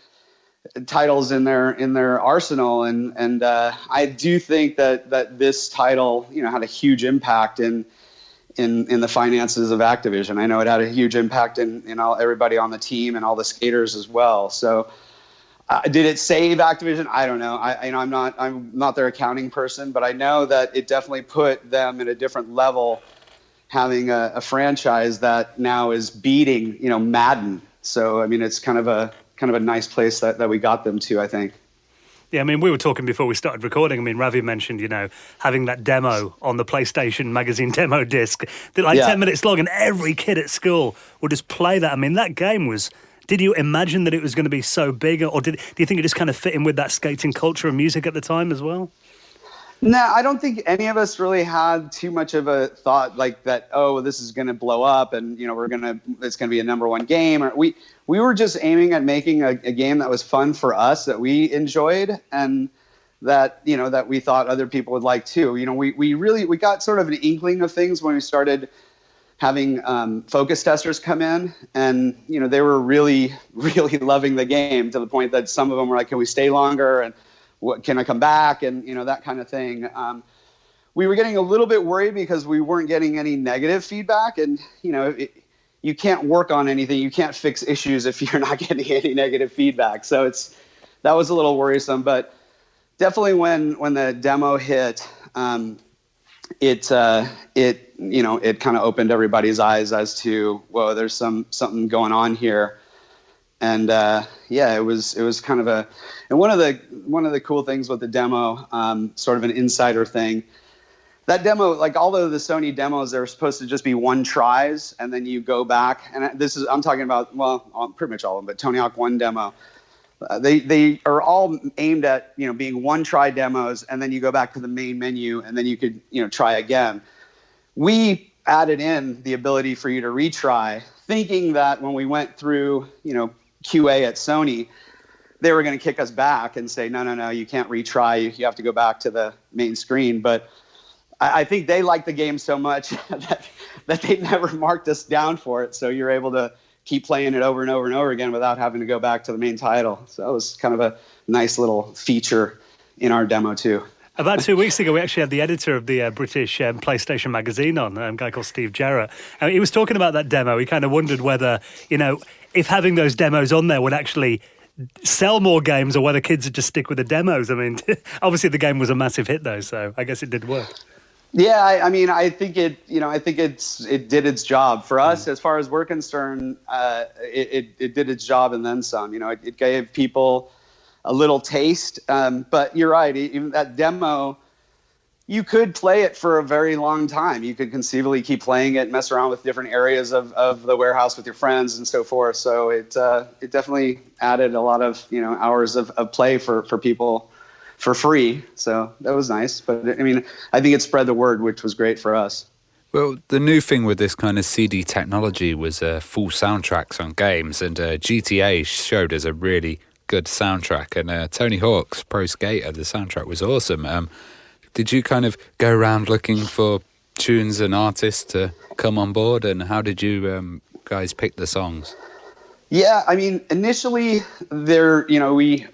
titles in their arsenal, and I do think that this title had a huge impact in the finances of Activision. I know it had a huge impact in everybody on the team and all the skaters as well. So did it save Activision? I don't know. I'm not their accounting person, but I know that it definitely put them at a different level, having a franchise that now is beating Madden. So I mean, it's kind of a nice place that we got them to, I think. Yeah, I mean, we were talking before we started recording. I mean, Ravi mentioned, having that demo on the PlayStation Magazine demo disc, 10 minutes long, and every kid at school would just play that. I mean, that game was... Did you imagine that it was going to be so big, or do you think it just kind of fit in with that skating culture and music at the time as well? No, I don't think any of us really had too much of a thought like that. Oh, this is going to blow up, and it's going to be a number one game. Or we were just aiming at making a game that was fun for us, that we enjoyed, and that that we thought other people would like too. We got sort of an inkling of things when we started having focus testers come in, and they were really, really loving the game to the point that some of them were like, "Can we stay longer?" and "What, can I come back?" and that kind of thing. We were getting a little bit worried because we weren't getting any negative feedback, and you can't work on anything, you can't fix issues if you're not getting any negative feedback. So that was a little worrisome, but definitely when the demo hit, it kind of opened everybody's eyes as to, whoa, there's something going on here. And it was kind of and one of the cool things with the demo, sort of an insider thing, that demo, like although the Sony demos, they're supposed to just be one tries, and then you go back, and I'm talking about, well, pretty much all of them, but Tony Hawk 1 demo, they are all aimed at being one try demos, and then you go back to the main menu, and then you could try again. We added in the ability for you to retry, thinking that when we went through QA at Sony, they were going to kick us back and say, no, you can't retry. You have to go back to the main screen. But I think they liked the game so much that they never marked us down for it. So you're able to keep playing it over and over and over again without having to go back to the main title. So that was kind of a nice little feature in our demo too. About 2 weeks ago, we actually had the editor of the British PlayStation magazine on, a guy called Steve Jarrett. He was talking about that demo. He kind of wondered whether, if having those demos on there would actually sell more games or whether kids would just stick with the demos. I mean, obviously the game was a massive hit though, so I guess it did work. Yeah, I think it did its job for us as far as we're concerned. It did its job and then some. It gave people a little taste. But you're right. Even that demo, you could play it for a very long time. You could conceivably keep playing it, mess around with different areas of the warehouse with your friends and so forth. So it definitely added a lot of hours of play for people for free. So that was nice. But I think it spread the word, which was great for us. Well, the new thing with this kind of CD technology was full soundtracks on games, and GTA showed us a really good soundtrack. And Tony Hawk's Pro Skater, the soundtrack was awesome. Did you kind of go around looking for tunes and artists to come on board, and how did you guys pick the songs? Yeah, initially we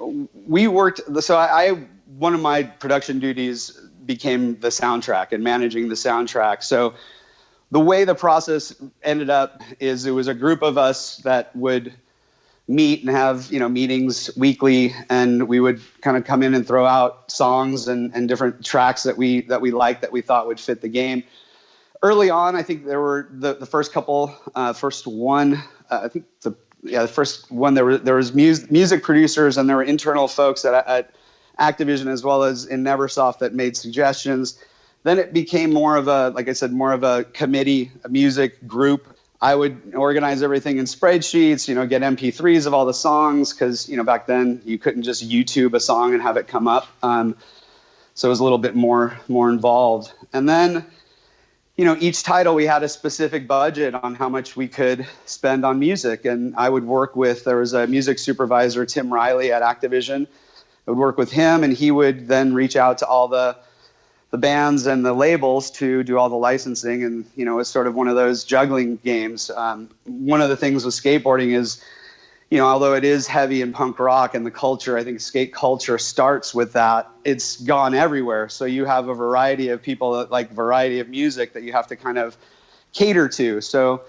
worked. So I one of my production duties became the soundtrack and managing the soundtrack. So the way the process ended up is it was a group of us that would meet and have meetings weekly, and we would kind of come in and throw out songs and different tracks that we liked that we thought would fit the game. Early on, I think there were the first couple, first one, I think the first one there was music producers, and there were internal folks at Activision as well as in Neversoft that made suggestions. Then it became more of a committee, a music group. I would organize everything in spreadsheets, get MP3s of all the songs, because back then you couldn't just YouTube a song and have it come up. So it was a little bit more involved. And then each title we had a specific budget on how much we could spend on music. And I would work there was a music supervisor, Tim Riley at Activision. I would work with him, and he would then reach out to all the bands and the labels to do all the licensing. And, it's sort of one of those juggling games. One of the things with skateboarding is, although it is heavy in punk rock and the culture, I think skate culture starts with that. It's gone everywhere. So you have a variety of people that like variety of music that you have to kind of cater to. So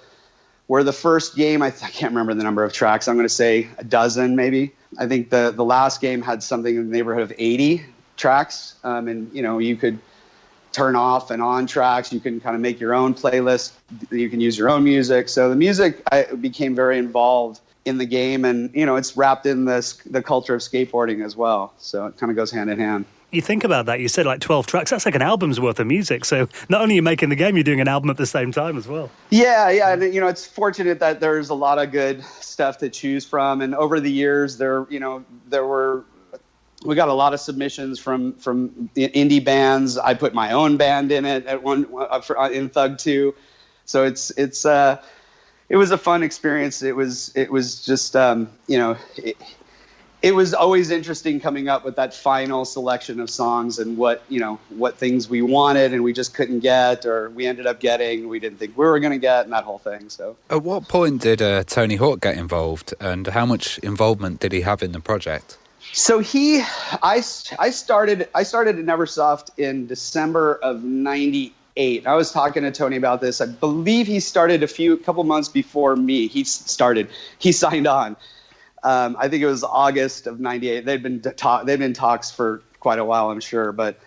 where the first game, I can't remember the number of tracks. I'm going to say a dozen maybe. I think the last game had something in the neighborhood of 80 tracks. And, you could turn off and on tracks. You can kind of make your own playlist. You can use your own music. So the music, I became very involved in the game, and it's wrapped in the culture of skateboarding as well. So it kind of goes hand in hand. You think about that, you said like 12 tracks, that's like an album's worth of music. So not only are you making the game, you're doing an album at the same time as well. Yeah. And, it's fortunate that there's a lot of good stuff to choose from. And over the years, we got a lot of submissions from indie bands. I put my own band in it in Thug 2. So it was a fun experience. It was just, it was always interesting coming up with that final selection of songs and what things we wanted and we just couldn't get, or we ended up getting, we didn't think we were going to get, and that whole thing. So at what point did Tony Hawk get involved, and how much involvement did he have in the project? So I started at Neversoft in December of 98. I was talking to Tony about this. I believe he started a couple months before me. He signed on. I think it was August of 98. They'd been talks for quite a while, I'm sure. But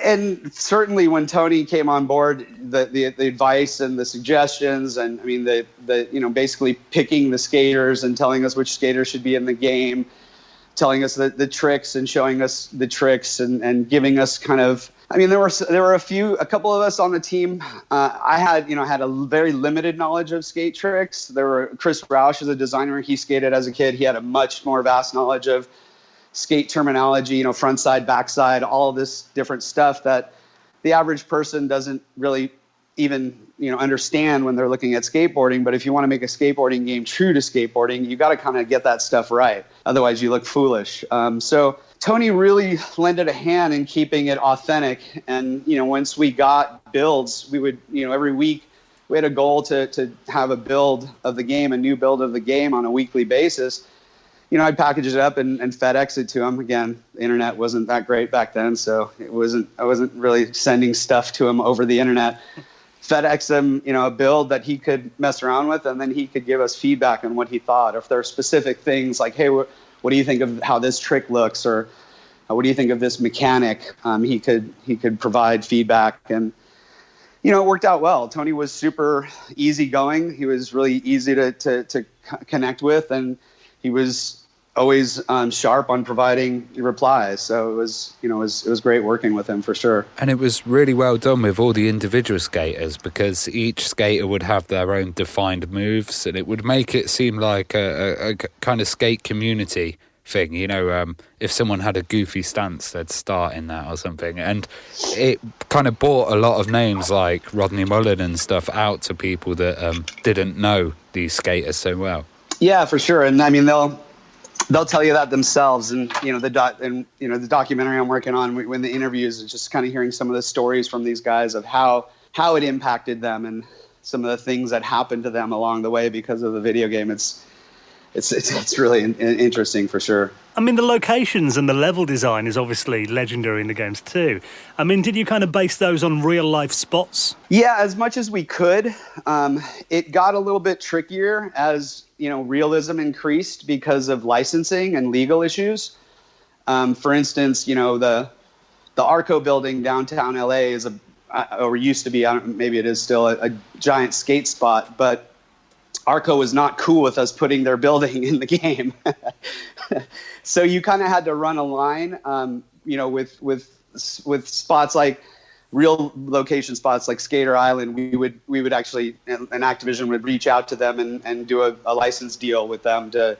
and certainly when Tony came on board, the advice and the suggestions, and basically picking the skaters and telling us which skaters should be in the game, telling us the tricks and showing us the tricks and giving us kind of. There were a couple of us on the team. I had a very limited knowledge of skate tricks. There were Chris Roush as a designer. He skated as a kid. He had a much more vast knowledge of skate terminology, front side, back side, all of this different stuff that the average person doesn't really even, understand when they're looking at skateboarding. But if you want to make a skateboarding game true to skateboarding, you got to kind of get that stuff right. Otherwise you look foolish. So Tony really lended a hand in keeping it authentic. And, once we got builds, we would, every week we had a goal to have a build of the game, a new build of the game on a weekly basis. I'd package it up and FedEx it to him. Again, the internet wasn't that great back then, so I wasn't really sending stuff to him over the internet. FedEx him, a build that he could mess around with, and then he could give us feedback on what he thought. If there are specific things like, hey, what do you think of how this trick looks, or what do you think of this mechanic? He could provide feedback, and it worked out well. Tony was super easygoing. He was really easy to connect with, and he was always sharp on providing replies. So it was great working with him for sure. And it was really well done with all the individual skaters, because each skater would have their own defined moves, and it would make it seem like a kind of skate community thing. If someone had a goofy stance, they'd start in that or something. And it kind of brought a lot of names like Rodney Mullen and stuff out to people that didn't know these skaters so well. Yeah, for sure. And I mean, they'll tell you that themselves. And the documentary I'm working on, when the interviews, is just kind of hearing some of the stories from these guys of how it impacted them and some of the things that happened to them along the way because of the video game. It's really interesting for sure. I mean, the locations and the level design is obviously legendary in the games too. I mean, did you kind of base those on real life spots? Yeah, as much as we could. It got a little bit trickier as realism increased because of licensing and legal issues. For instance, the Arco building downtown LA is or used to be, maybe it is still a giant skate spot, but Arco was not cool with us putting their building in the game. So you kind of had to run a line, with spots like real location spots like Skater Island. We would actually, and Activision would reach out to them and do a license deal with them to,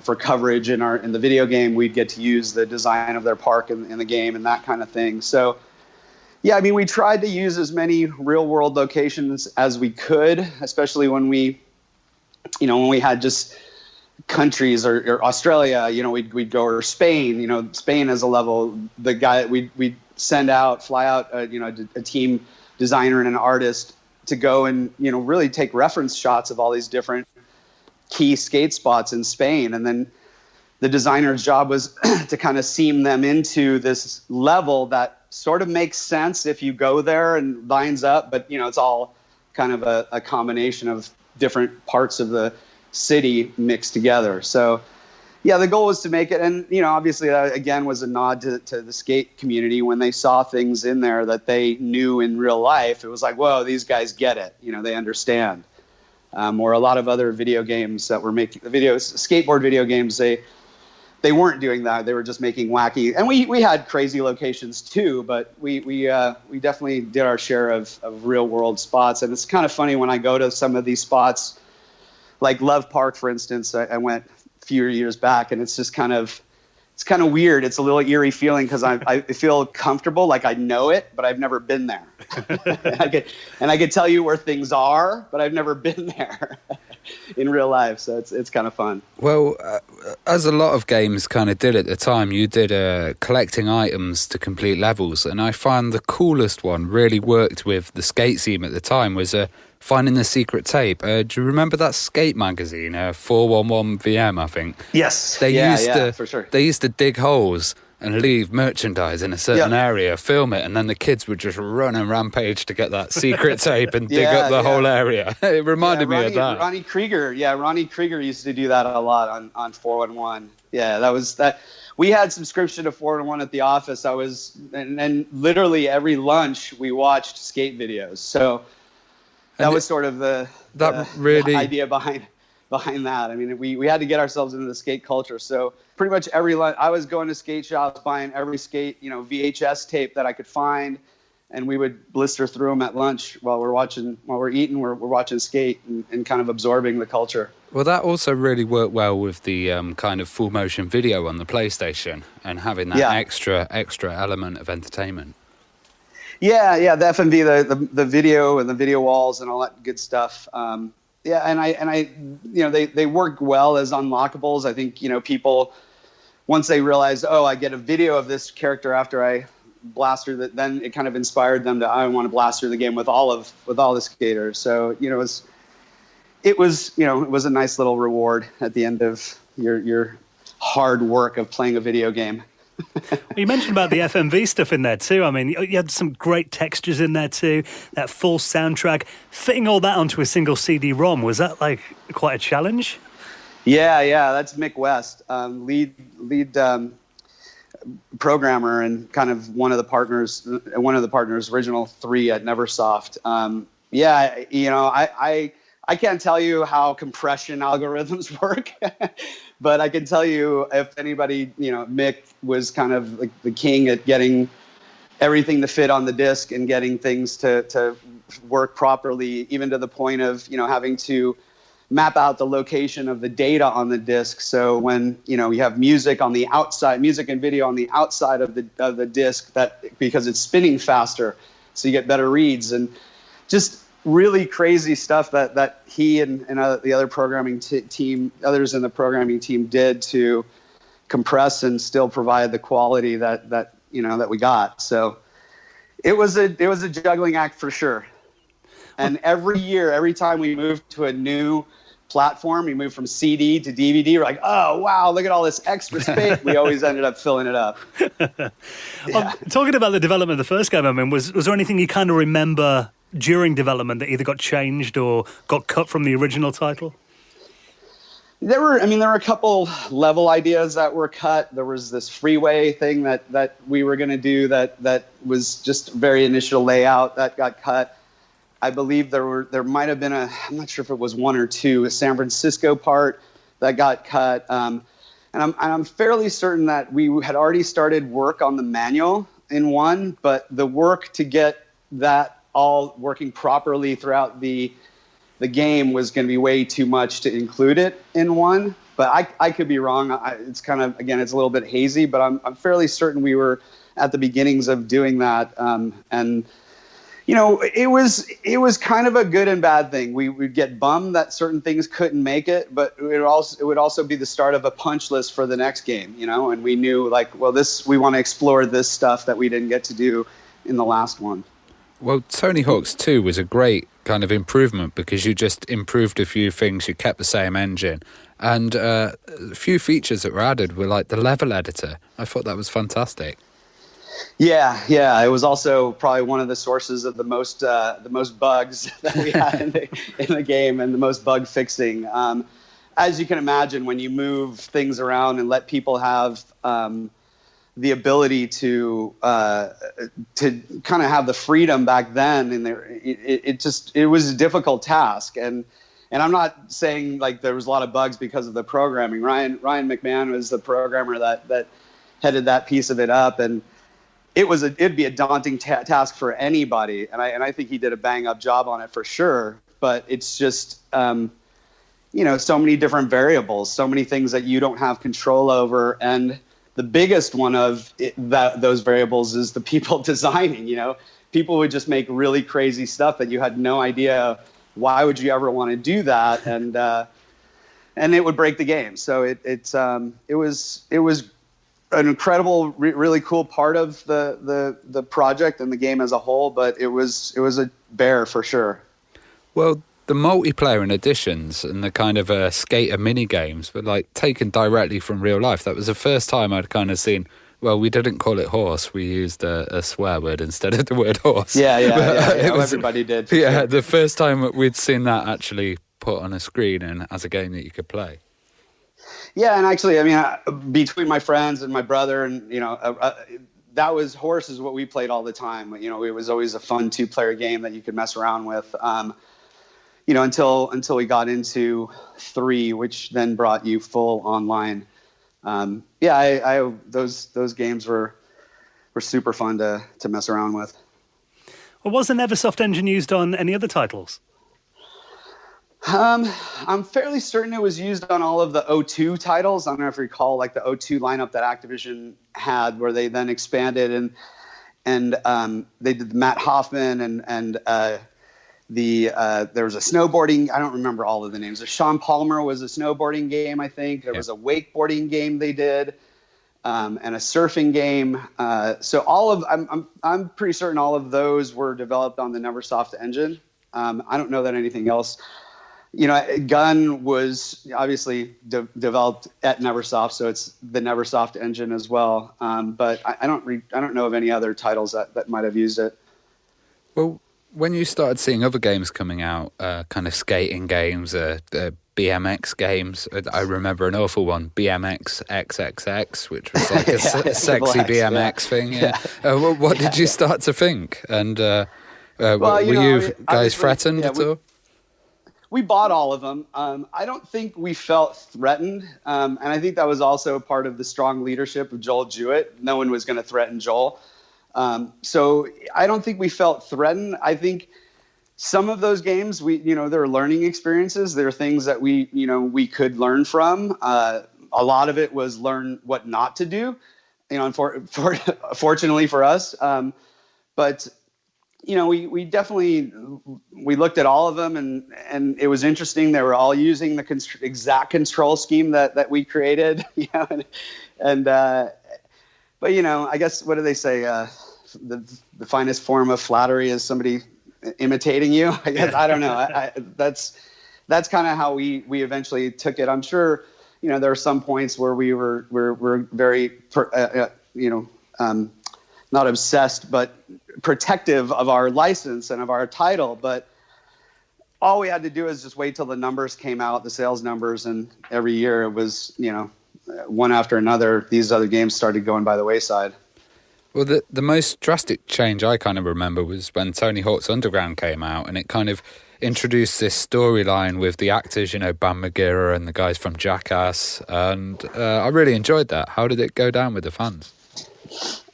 for coverage in the video game. We'd get to use the design of their park in the game and that kind of thing. So yeah, I mean, we tried to use as many real world locations as we could, especially when we had just countries or Australia, we'd go, or Spain, Spain as a level. The guy we'd fly out, a team designer and an artist to go and, really take reference shots of all these different key skate spots in Spain. And then the designer's job was to kind of seam them into this level that sort of makes sense if you go there and lines up, but it's all kind of a combination of different parts of the city mixed together. So yeah, the goal was to make it, and obviously that again was a nod to the skate community. When they saw things in there that they knew in real life, it was like, whoa, these guys get it, they understand. Or a lot of other video games that were making skateboard video games, they weren't doing that. They were just making wacky, and we had crazy locations too, but we definitely did our share of real world spots. And it's kind of funny when I go to some of these spots, like Love Park, for instance. I went a few years back, and it's kind of weird. It's a little eerie feeling because I feel comfortable, like I know it, but I've never been there. I could tell you where things are, but I've never been there in real life. So it's kind of fun. Well, as a lot of games kind of did at the time, you did collecting items to complete levels, and I find the coolest one really worked with the skate scene at the time was finding the secret tape. Do you remember that skate magazine, 411 VM, I think? Yes. For sure. They used to dig holes and leave merchandise in a certain area, film it, and then the kids would just run and rampage to get that secret tape and dig up the whole area. It reminded me of that. Ronnie Krieger used to do that a lot on 411. Yeah, that was that. We had subscription to 411 at the office. And literally every lunch we watched skate videos. So that was sort of the idea behind that. I mean, we had to get ourselves into the skate culture. So pretty much every lunch, I was going to skate shops, buying every skate, VHS tape that I could find, and we would blister through them at lunch while we're eating, we're watching skate and kind of absorbing the culture. Well, that also really worked well with the kind of full motion video on the PlayStation and having that extra element of entertainment. Yeah, the FMV, the video and the video walls and all that good stuff. They work well as unlockables. I think people, once they realized, I get a video of this character after I blast through that, then it kind of inspired them to I want to blast through the game with all the skaters. So it was a nice little reward at the end of your hard work of playing a video game. Well, you mentioned about the FMV stuff in there too. I mean, you had some great textures in there too, that full soundtrack. Fitting all that onto a single CD-ROM, was that like quite a challenge? Yeah, that's Mick West, lead programmer and kind of one of the partners, original 3 at Neversoft. I can't tell you how compression algorithms work, but I can tell you if anybody, Mick was kind of like the king at getting everything to fit on the disc and getting things to work properly, even to the point of, having to map out the location of the data on the disc. So when, you have music on the outside, music and video on the outside of the disc, that because it's spinning faster, so you get better reads, and just really crazy stuff that he and the other programming team, others in the programming team did to compress and still provide the quality that we got. So it was a juggling act for sure. And every time we moved to a new platform, we moved from CD to DVD, we're like, oh wow, look at all this extra space. We always ended up filling it up. Yeah. Talking about the development of the first game, I mean, was there anything you kind of remember during development that either got changed or got cut from the original title? There were a couple level ideas that were cut. There was this freeway thing that we were going to do that was just very initial layout that got cut. I believe there might have been I'm not sure if it was 1 or 2, a San Francisco part that got cut. And I'm fairly certain that we had already started work on the manual in 1, but the work to get that all working properly throughout the game was going to be way too much to include it in 1. But I could be wrong. It's kind of, again, it's a little bit hazy, but I'm fairly certain we were at the beginnings of doing that. And it was kind of a good and bad thing. We'd get bummed that certain things couldn't make it, but it would also be the start of a punch list for the next game, and we knew we want to explore this stuff that we didn't get to do in the last one. Well, Tony Hawk's 2 was a great kind of improvement because you just improved a few things, you kept the same engine, and a few features that were added were like the level editor. I thought that was fantastic. Yeah, it was also probably one of the sources of the most bugs that we had in the game and the most bug fixing. As you can imagine, when you move things around and let people have the ability to kind of have the freedom back then, and it was a difficult task. And I'm not saying like there was a lot of bugs because of the programming. Ryan McMahon was the programmer that headed that piece of it up, and it'd be a daunting task for anybody. And I think he did a bang up job on it for sure. But it's just so many different variables, so many things that you don't have control over, and the biggest one of those variables is the people designing. People would just make really crazy stuff that you had no idea why would you ever want to do that, and it would break the game. So it was an incredible, really cool part of the project and the game as a whole, but it was a bear for sure. Well, the multiplayer and additions and the kind of skater mini games were like taken directly from real life. That was the first time I'd kind of seen. Well, we didn't call it horse. We used a swear word instead of the word horse. Yeah. Everybody did. Yeah, sure. The first time we'd seen that actually put on a screen and as a game that you could play. Yeah, and actually, between my friends and my brother, and that was horse is what we played all the time. It was always a fun 2-player game that you could mess around with. Until we got into 3, which then brought you full online. Those games were super fun to mess around with. Well, was the Neversoft engine used on any other titles? I'm fairly certain it was used on all of the O2 titles. I don't know if you recall, like the O2 lineup that Activision had, where they then expanded and they did Matt Hoffman and there was a snowboarding. I don't remember all of the names. Sean Palmer was a snowboarding game, I think. There was a wakeboarding game they did, and a surfing game. So I'm pretty certain all of those were developed on the Neversoft engine. I don't know that anything else Gun was obviously developed at Neversoft, so it's the Neversoft engine as well. But I don't know of any other titles that might have used it. Well, when you started seeing other games coming out, kind of skating games, BMX games, I remember an awful one, BMX XXX, which was like a sexy BMX thing. Yeah. What did you start to think? And were you guys threatened at all? We bought all of them. I don't think we felt threatened. And I think that was also part of the strong leadership of Joel Jewett. No one was going to threaten Joel. So I don't think we felt threatened. I think some of those games, they're learning experiences. They're things that we could learn from. A lot of it was learn what not to do, fortunately for us. But we definitely looked at all of them, and it was interesting. They were all using the exact control scheme that we created, but I guess, what do they say? The finest form of flattery is somebody imitating you. I guess. I don't know. That's kind of how we eventually took it. I'm sure, there are some points where we're very, not obsessed, but protective of our license and of our title. But all we had to do is just wait till the numbers came out, the sales numbers, and every year it was, one after another, these other games started going by the wayside. Well, the most drastic change I kind of remember was when Tony Hawk's Underground came out, and it kind of introduced this storyline with the actors, Bam Margera and the guys from Jackass, and I really enjoyed that. How did it go down with the fans?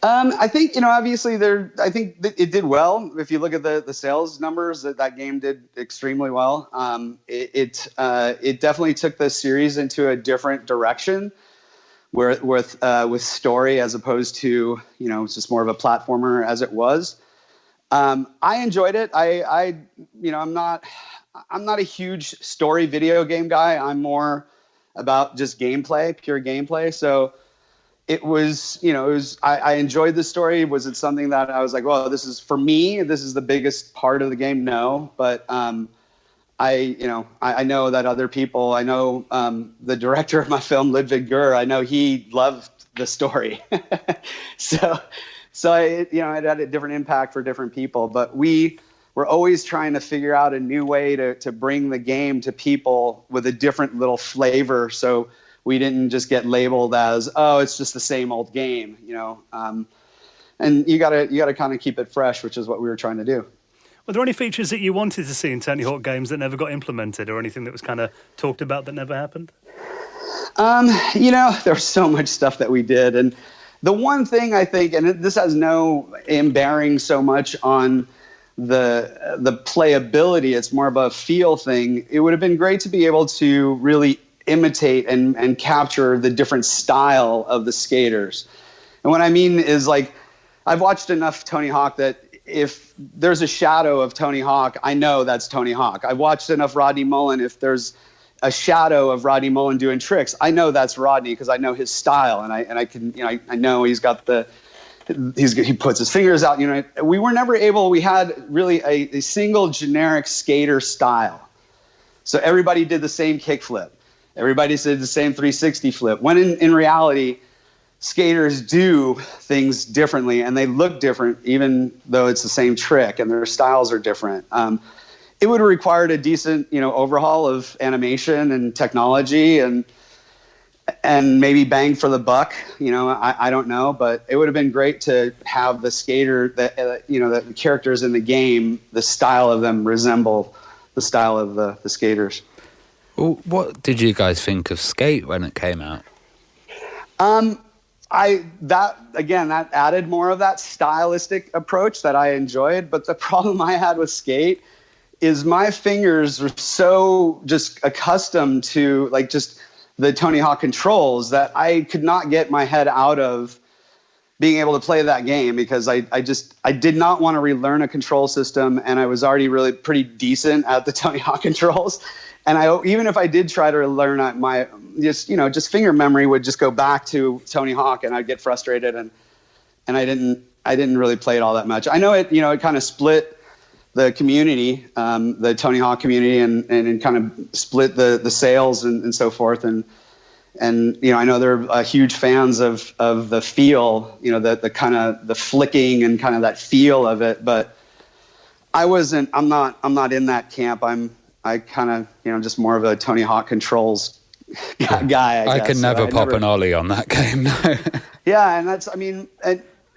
I think, obviously I think it did well. If you look at the sales numbers, that game did extremely well. It definitely took the series into a different direction, with story as opposed to, it's just more of a platformer as it was. I enjoyed it. I'm not a huge story video game guy. I'm more about just gameplay, pure gameplay. So it was, I enjoyed the story. Was it something that I was like, well, this is, for me, this is the biggest part of the game? No, but I know that other people, I know the director of my film, Ludwig Gür, I know he loved the story. so it had a different impact for different people, but we were always trying to figure out a new way to bring the game to people with a different little flavor. So we didn't just get labeled as, oh, it's just the same old game, and you gotta kind of keep it fresh, which is what we were trying to do. Were there any features that you wanted to see in Tony Hawk games that never got implemented, or anything that was kind of talked about that never happened? There's so much stuff that we did. And the one thing I think, and this has no bearing so much on the playability, it's more of a feel thing. It would have been great to be able to really imitate and capture the different style of the skaters. And what I mean is, like, I've watched enough Tony Hawk that if there's a shadow of Tony Hawk, I know that's Tony Hawk. I've watched enough Rodney Mullen. If there's a shadow of Rodney Mullen doing tricks, I know that's Rodney because I know his style, and I know he's got he puts his fingers out. We were never able. We had really a single generic skater style, so everybody did the same kickflip. Everybody did the same 360 flip. When in reality, skaters do things differently, and they look different, even though it's the same trick, and their styles are different. It would have required a decent, overhaul of animation and technology, and maybe bang for the buck. I don't know, but it would have been great to have the skater, the characters in the game, the style of them resemble the style of the skaters. Well, what did you guys think of Skate when it came out? That added more of that stylistic approach that I enjoyed. But the problem I had with Skate is my fingers were so just accustomed to just the Tony Hawk controls that I could not get my head out of being able to play that game, because I did not want to relearn a control system, and I was already really pretty decent at the Tony Hawk controls. And even if I did try to learn, my just finger memory would just go back to Tony Hawk, and I'd get frustrated, and I didn't really play it all that much. I know it kind of split the community, the Tony Hawk community, and kind of split the sales and so forth. And I know they're huge fans of the feel, the kind of the flicking and kind of that feel of it. But I'm not in that camp. I kind of, just more of a Tony Hawk controls guy. I can never pop an ollie on that game. No. Yeah, and that's,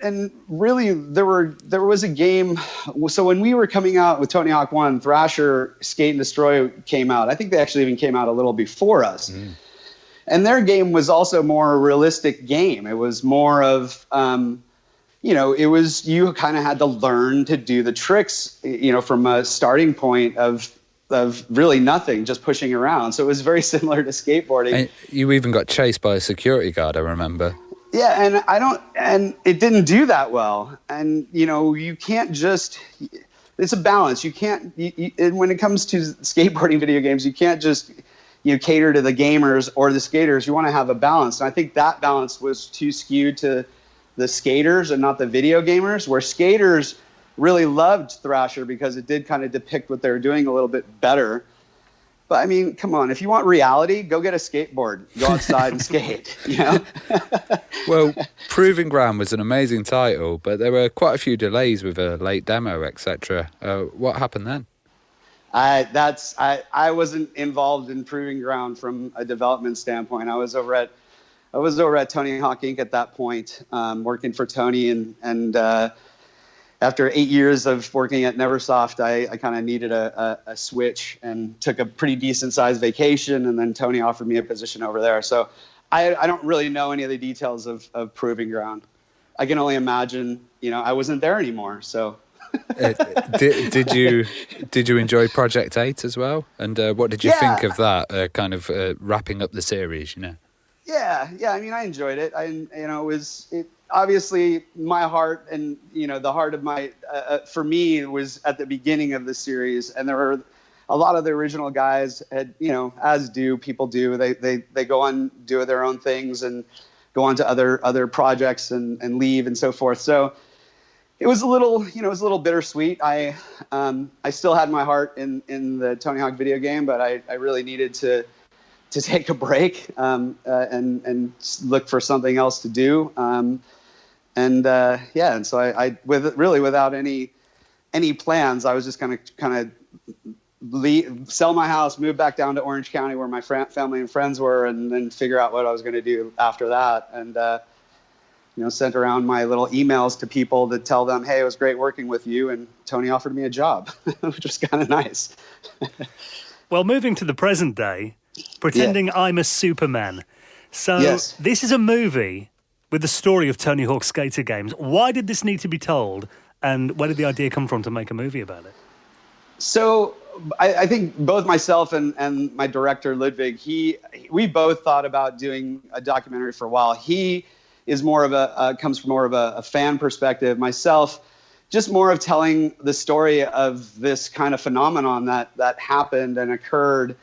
and really there was a game. So when we were coming out with Tony Hawk 1, Thrasher Skate and Destroy came out. I think they actually even came out a little before us. And their game was also more a realistic game. It was more of, it was, you kind of had to learn to do the tricks, from a starting point of really nothing, just pushing around. So it was very similar to skateboarding. And you even got chased by a security guard, I remember. Yeah, and it didn't do that well. And, you can't just, it's a balance. You can't, and when it comes to skateboarding video games, you can't just, cater to the gamers or the skaters. You want to have a balance. And I think that balance was too skewed to the skaters and not the video gamers, where skaters really loved Thrasher because it did kind of depict what they were doing a little bit better. But come on, if you want reality, go get a skateboard, go outside and skate, Well, Proving Ground was an amazing title, but there were quite a few delays with a late demo, etc. What happened then? I wasn't involved in Proving Ground from a development standpoint. I was over at Tony Hawk Inc. at that point, working for Tony, and after 8 years of working at Neversoft, I kind of needed a switch and took a pretty decent sized vacation, and then Tony offered me a position over there. So I don't really know any of the details of Proving Ground. I can only imagine, I wasn't there anymore, so. Did you enjoy Project 8 as well? And what did you think of that, kind of wrapping up the series, Yeah, I enjoyed it. It obviously my heart and, the heart of my, for me, was at the beginning of the series. And there were a lot of the original guys had, as do people do, they go on, do their own things and go on to other projects and leave and so forth. So it was a little bittersweet. I still had my heart in the Tony Hawk video game, but I really needed to take a break and look for something else to do. And so I without any plans, I was just gonna kind of sell my house, move back down to Orange County where my family and friends were, and then figure out what I was going to do after that. And sent around my little emails to people to tell them, hey, it was great working with you, and Tony offered me a job, which was kind of nice. Well, moving to the present day, pretending I'm a Superman. So This is a movie with the story of Tony Hawk's skater games. Why did this need to be told, and where did the idea come from to make a movie about it? So I think both myself and my director, Ludwig, we both thought about doing a documentary for a while. He is more of comes from more of a fan perspective. Myself, just more of telling the story of this kind of phenomenon that happened and occurred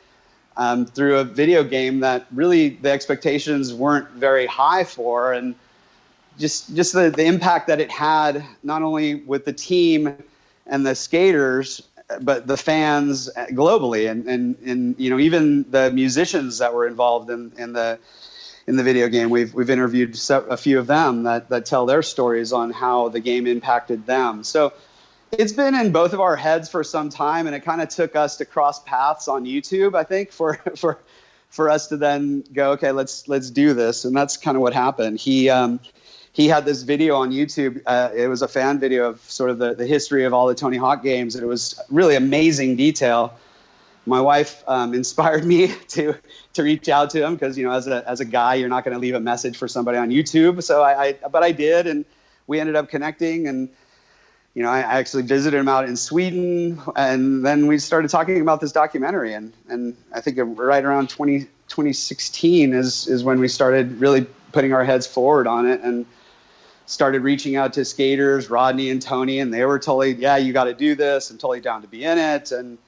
through a video game that really the expectations weren't very high for, and just the impact that it had, not only with the team and the skaters, but the fans globally, and even the musicians that were involved in the video game. We've interviewed a few of them that tell their stories on how the game impacted them. So it's been in both of our heads for some time, and it kind of took us to cross paths on YouTube, I think, for us to then go, okay, let's do this. And that's kind of what happened. He had this video on YouTube. It was a fan video of sort of the history of all the Tony Hawk games, and it was really amazing detail. My wife inspired me to reach out to him because, as a guy, you're not going to leave a message for somebody on YouTube. So but I did, and we ended up connecting. And I actually visited him out in Sweden, and then we started talking about this documentary. And I think right around 2016 is when we started really putting our heads forward on it and started reaching out to skaters, Rodney and Tony, and they were totally, yeah, you got to do this, and totally down to be in it. And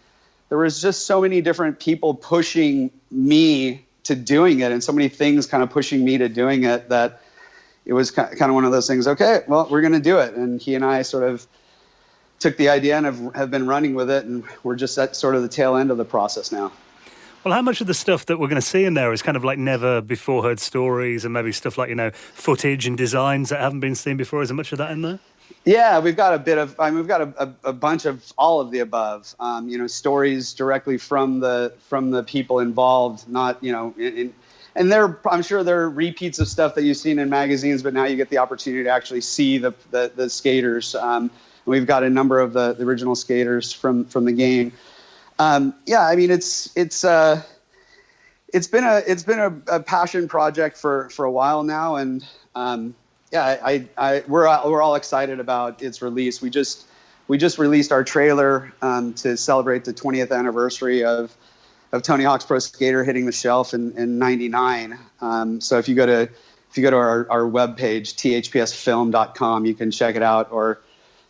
there was just so many different people pushing me to doing it, and so many things kind of pushing me to doing it, that it was kind of one of those things, okay, well, we're going to do it. And he and I sort of took the idea and have been running with it, and we're just at sort of the tail end of the process now. Well, how much of the stuff that we're going to see in there is kind of like never before heard stories, and maybe stuff like, footage and designs that haven't been seen before? Is there much of that in there? Yeah, we've got a bit of, we've got a bunch of all of the above, stories directly from the people involved, not, and I'm sure there are repeats of stuff that you've seen in magazines, but now you get the opportunity to actually see the skaters. We've got a number of the original skaters from the game. It's been a passion project for a while now, and we're all excited about its release. We just released our trailer to celebrate the 20th anniversary of Tony Hawk's Pro Skater hitting the shelf in '99. So if you go to our webpage, thpsfilm.com, you can check it out, or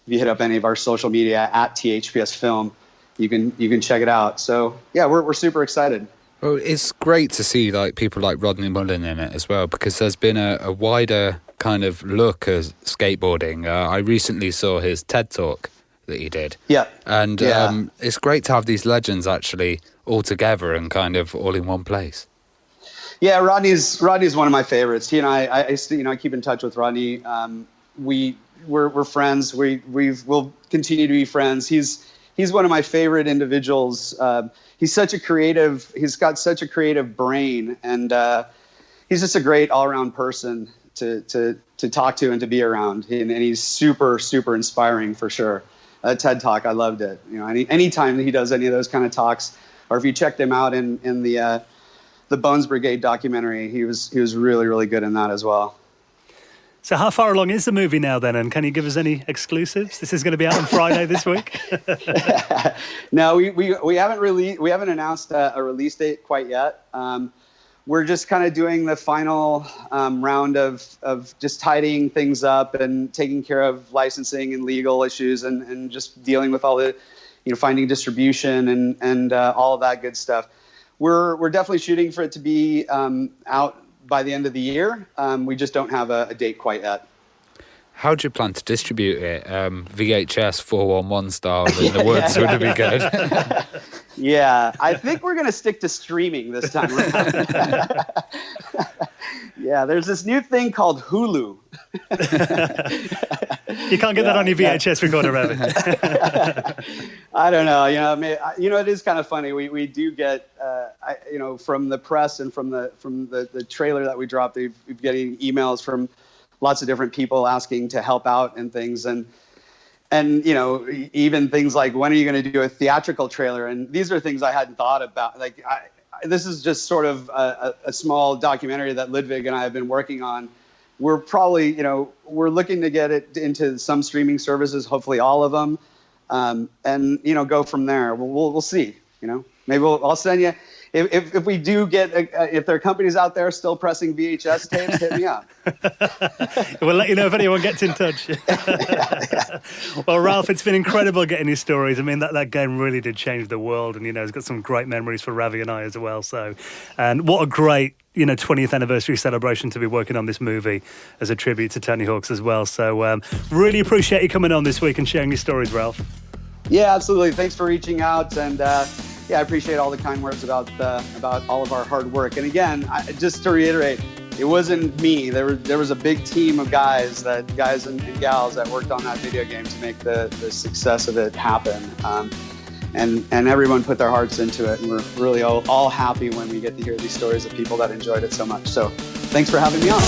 if you hit up any of our social media at thpsfilm, you can check it out. So yeah, we're super excited. Well, it's great to see people like Rodney Mullen in it as well, because there's been a wider kind of look at skateboarding. I recently saw his TED Talk that he did. Yeah. And it's great to have these legends actually all together and kind of all in one place. Yeah, Rodney's one of my favorites. He and I keep in touch with Rodney. We're friends. We'll continue to be friends. He's one of my favorite individuals. He's got such a creative brain, and he's just a great all-around person to talk to and to be around. And he's super, super inspiring for sure. TED Talk, I loved it. Anytime he does any of those kind of talks, or if you checked him out in the Bones Brigade documentary, he was really, really good in that as well. So how far along is the movie now then, and can you give us any exclusives? This is going to be out on Friday this week. No, we haven't announced a release date quite yet. We're just kind of doing the final round of just tidying things up and taking care of licensing and legal issues, and just dealing with all the, finding distribution and all of that good stuff. We're definitely shooting for it to be out by the end of the year. We just don't have a date quite yet. How do you plan to distribute it? VHS 411 style, in the words would be good. Yeah, I think we're going to stick to streaming this time around. Yeah, there's this new thing called Hulu. You can't get that on your VHS recorder, Ravi. I don't know. It is kind of funny. We do get, from the press and from the trailer that we dropped, we've getting emails from lots of different people asking to help out and things, and even things like, when are you going to do a theatrical trailer? And these are things I hadn't thought about. This is just sort of a small documentary that Ludwig and I have been working on. We're probably, we're looking to get it into some streaming services, hopefully all of them, and go from there. We'll see. Maybe I'll send you. If we do get, if there are companies out there still pressing VHS tapes, hit me up. We'll let you know if anyone gets in touch. Well, Ralph, it's been incredible getting your stories. I mean, that game really did change the world, and it's got some great memories for Ravi and I as well. So, and what a great 20th anniversary celebration to be working on this movie as a tribute to Tony Hawk's as well. So, really appreciate you coming on this week and sharing your stories, Ralph. Yeah, absolutely. Thanks for reaching out, and I appreciate all the kind words about all of our hard work. And again, just to reiterate, it wasn't me. There was a big team of guys and gals that worked on that video game to make the success of it happen. And everyone put their hearts into it, and we're really all happy when we get to hear these stories of people that enjoyed it so much. So thanks for having me on.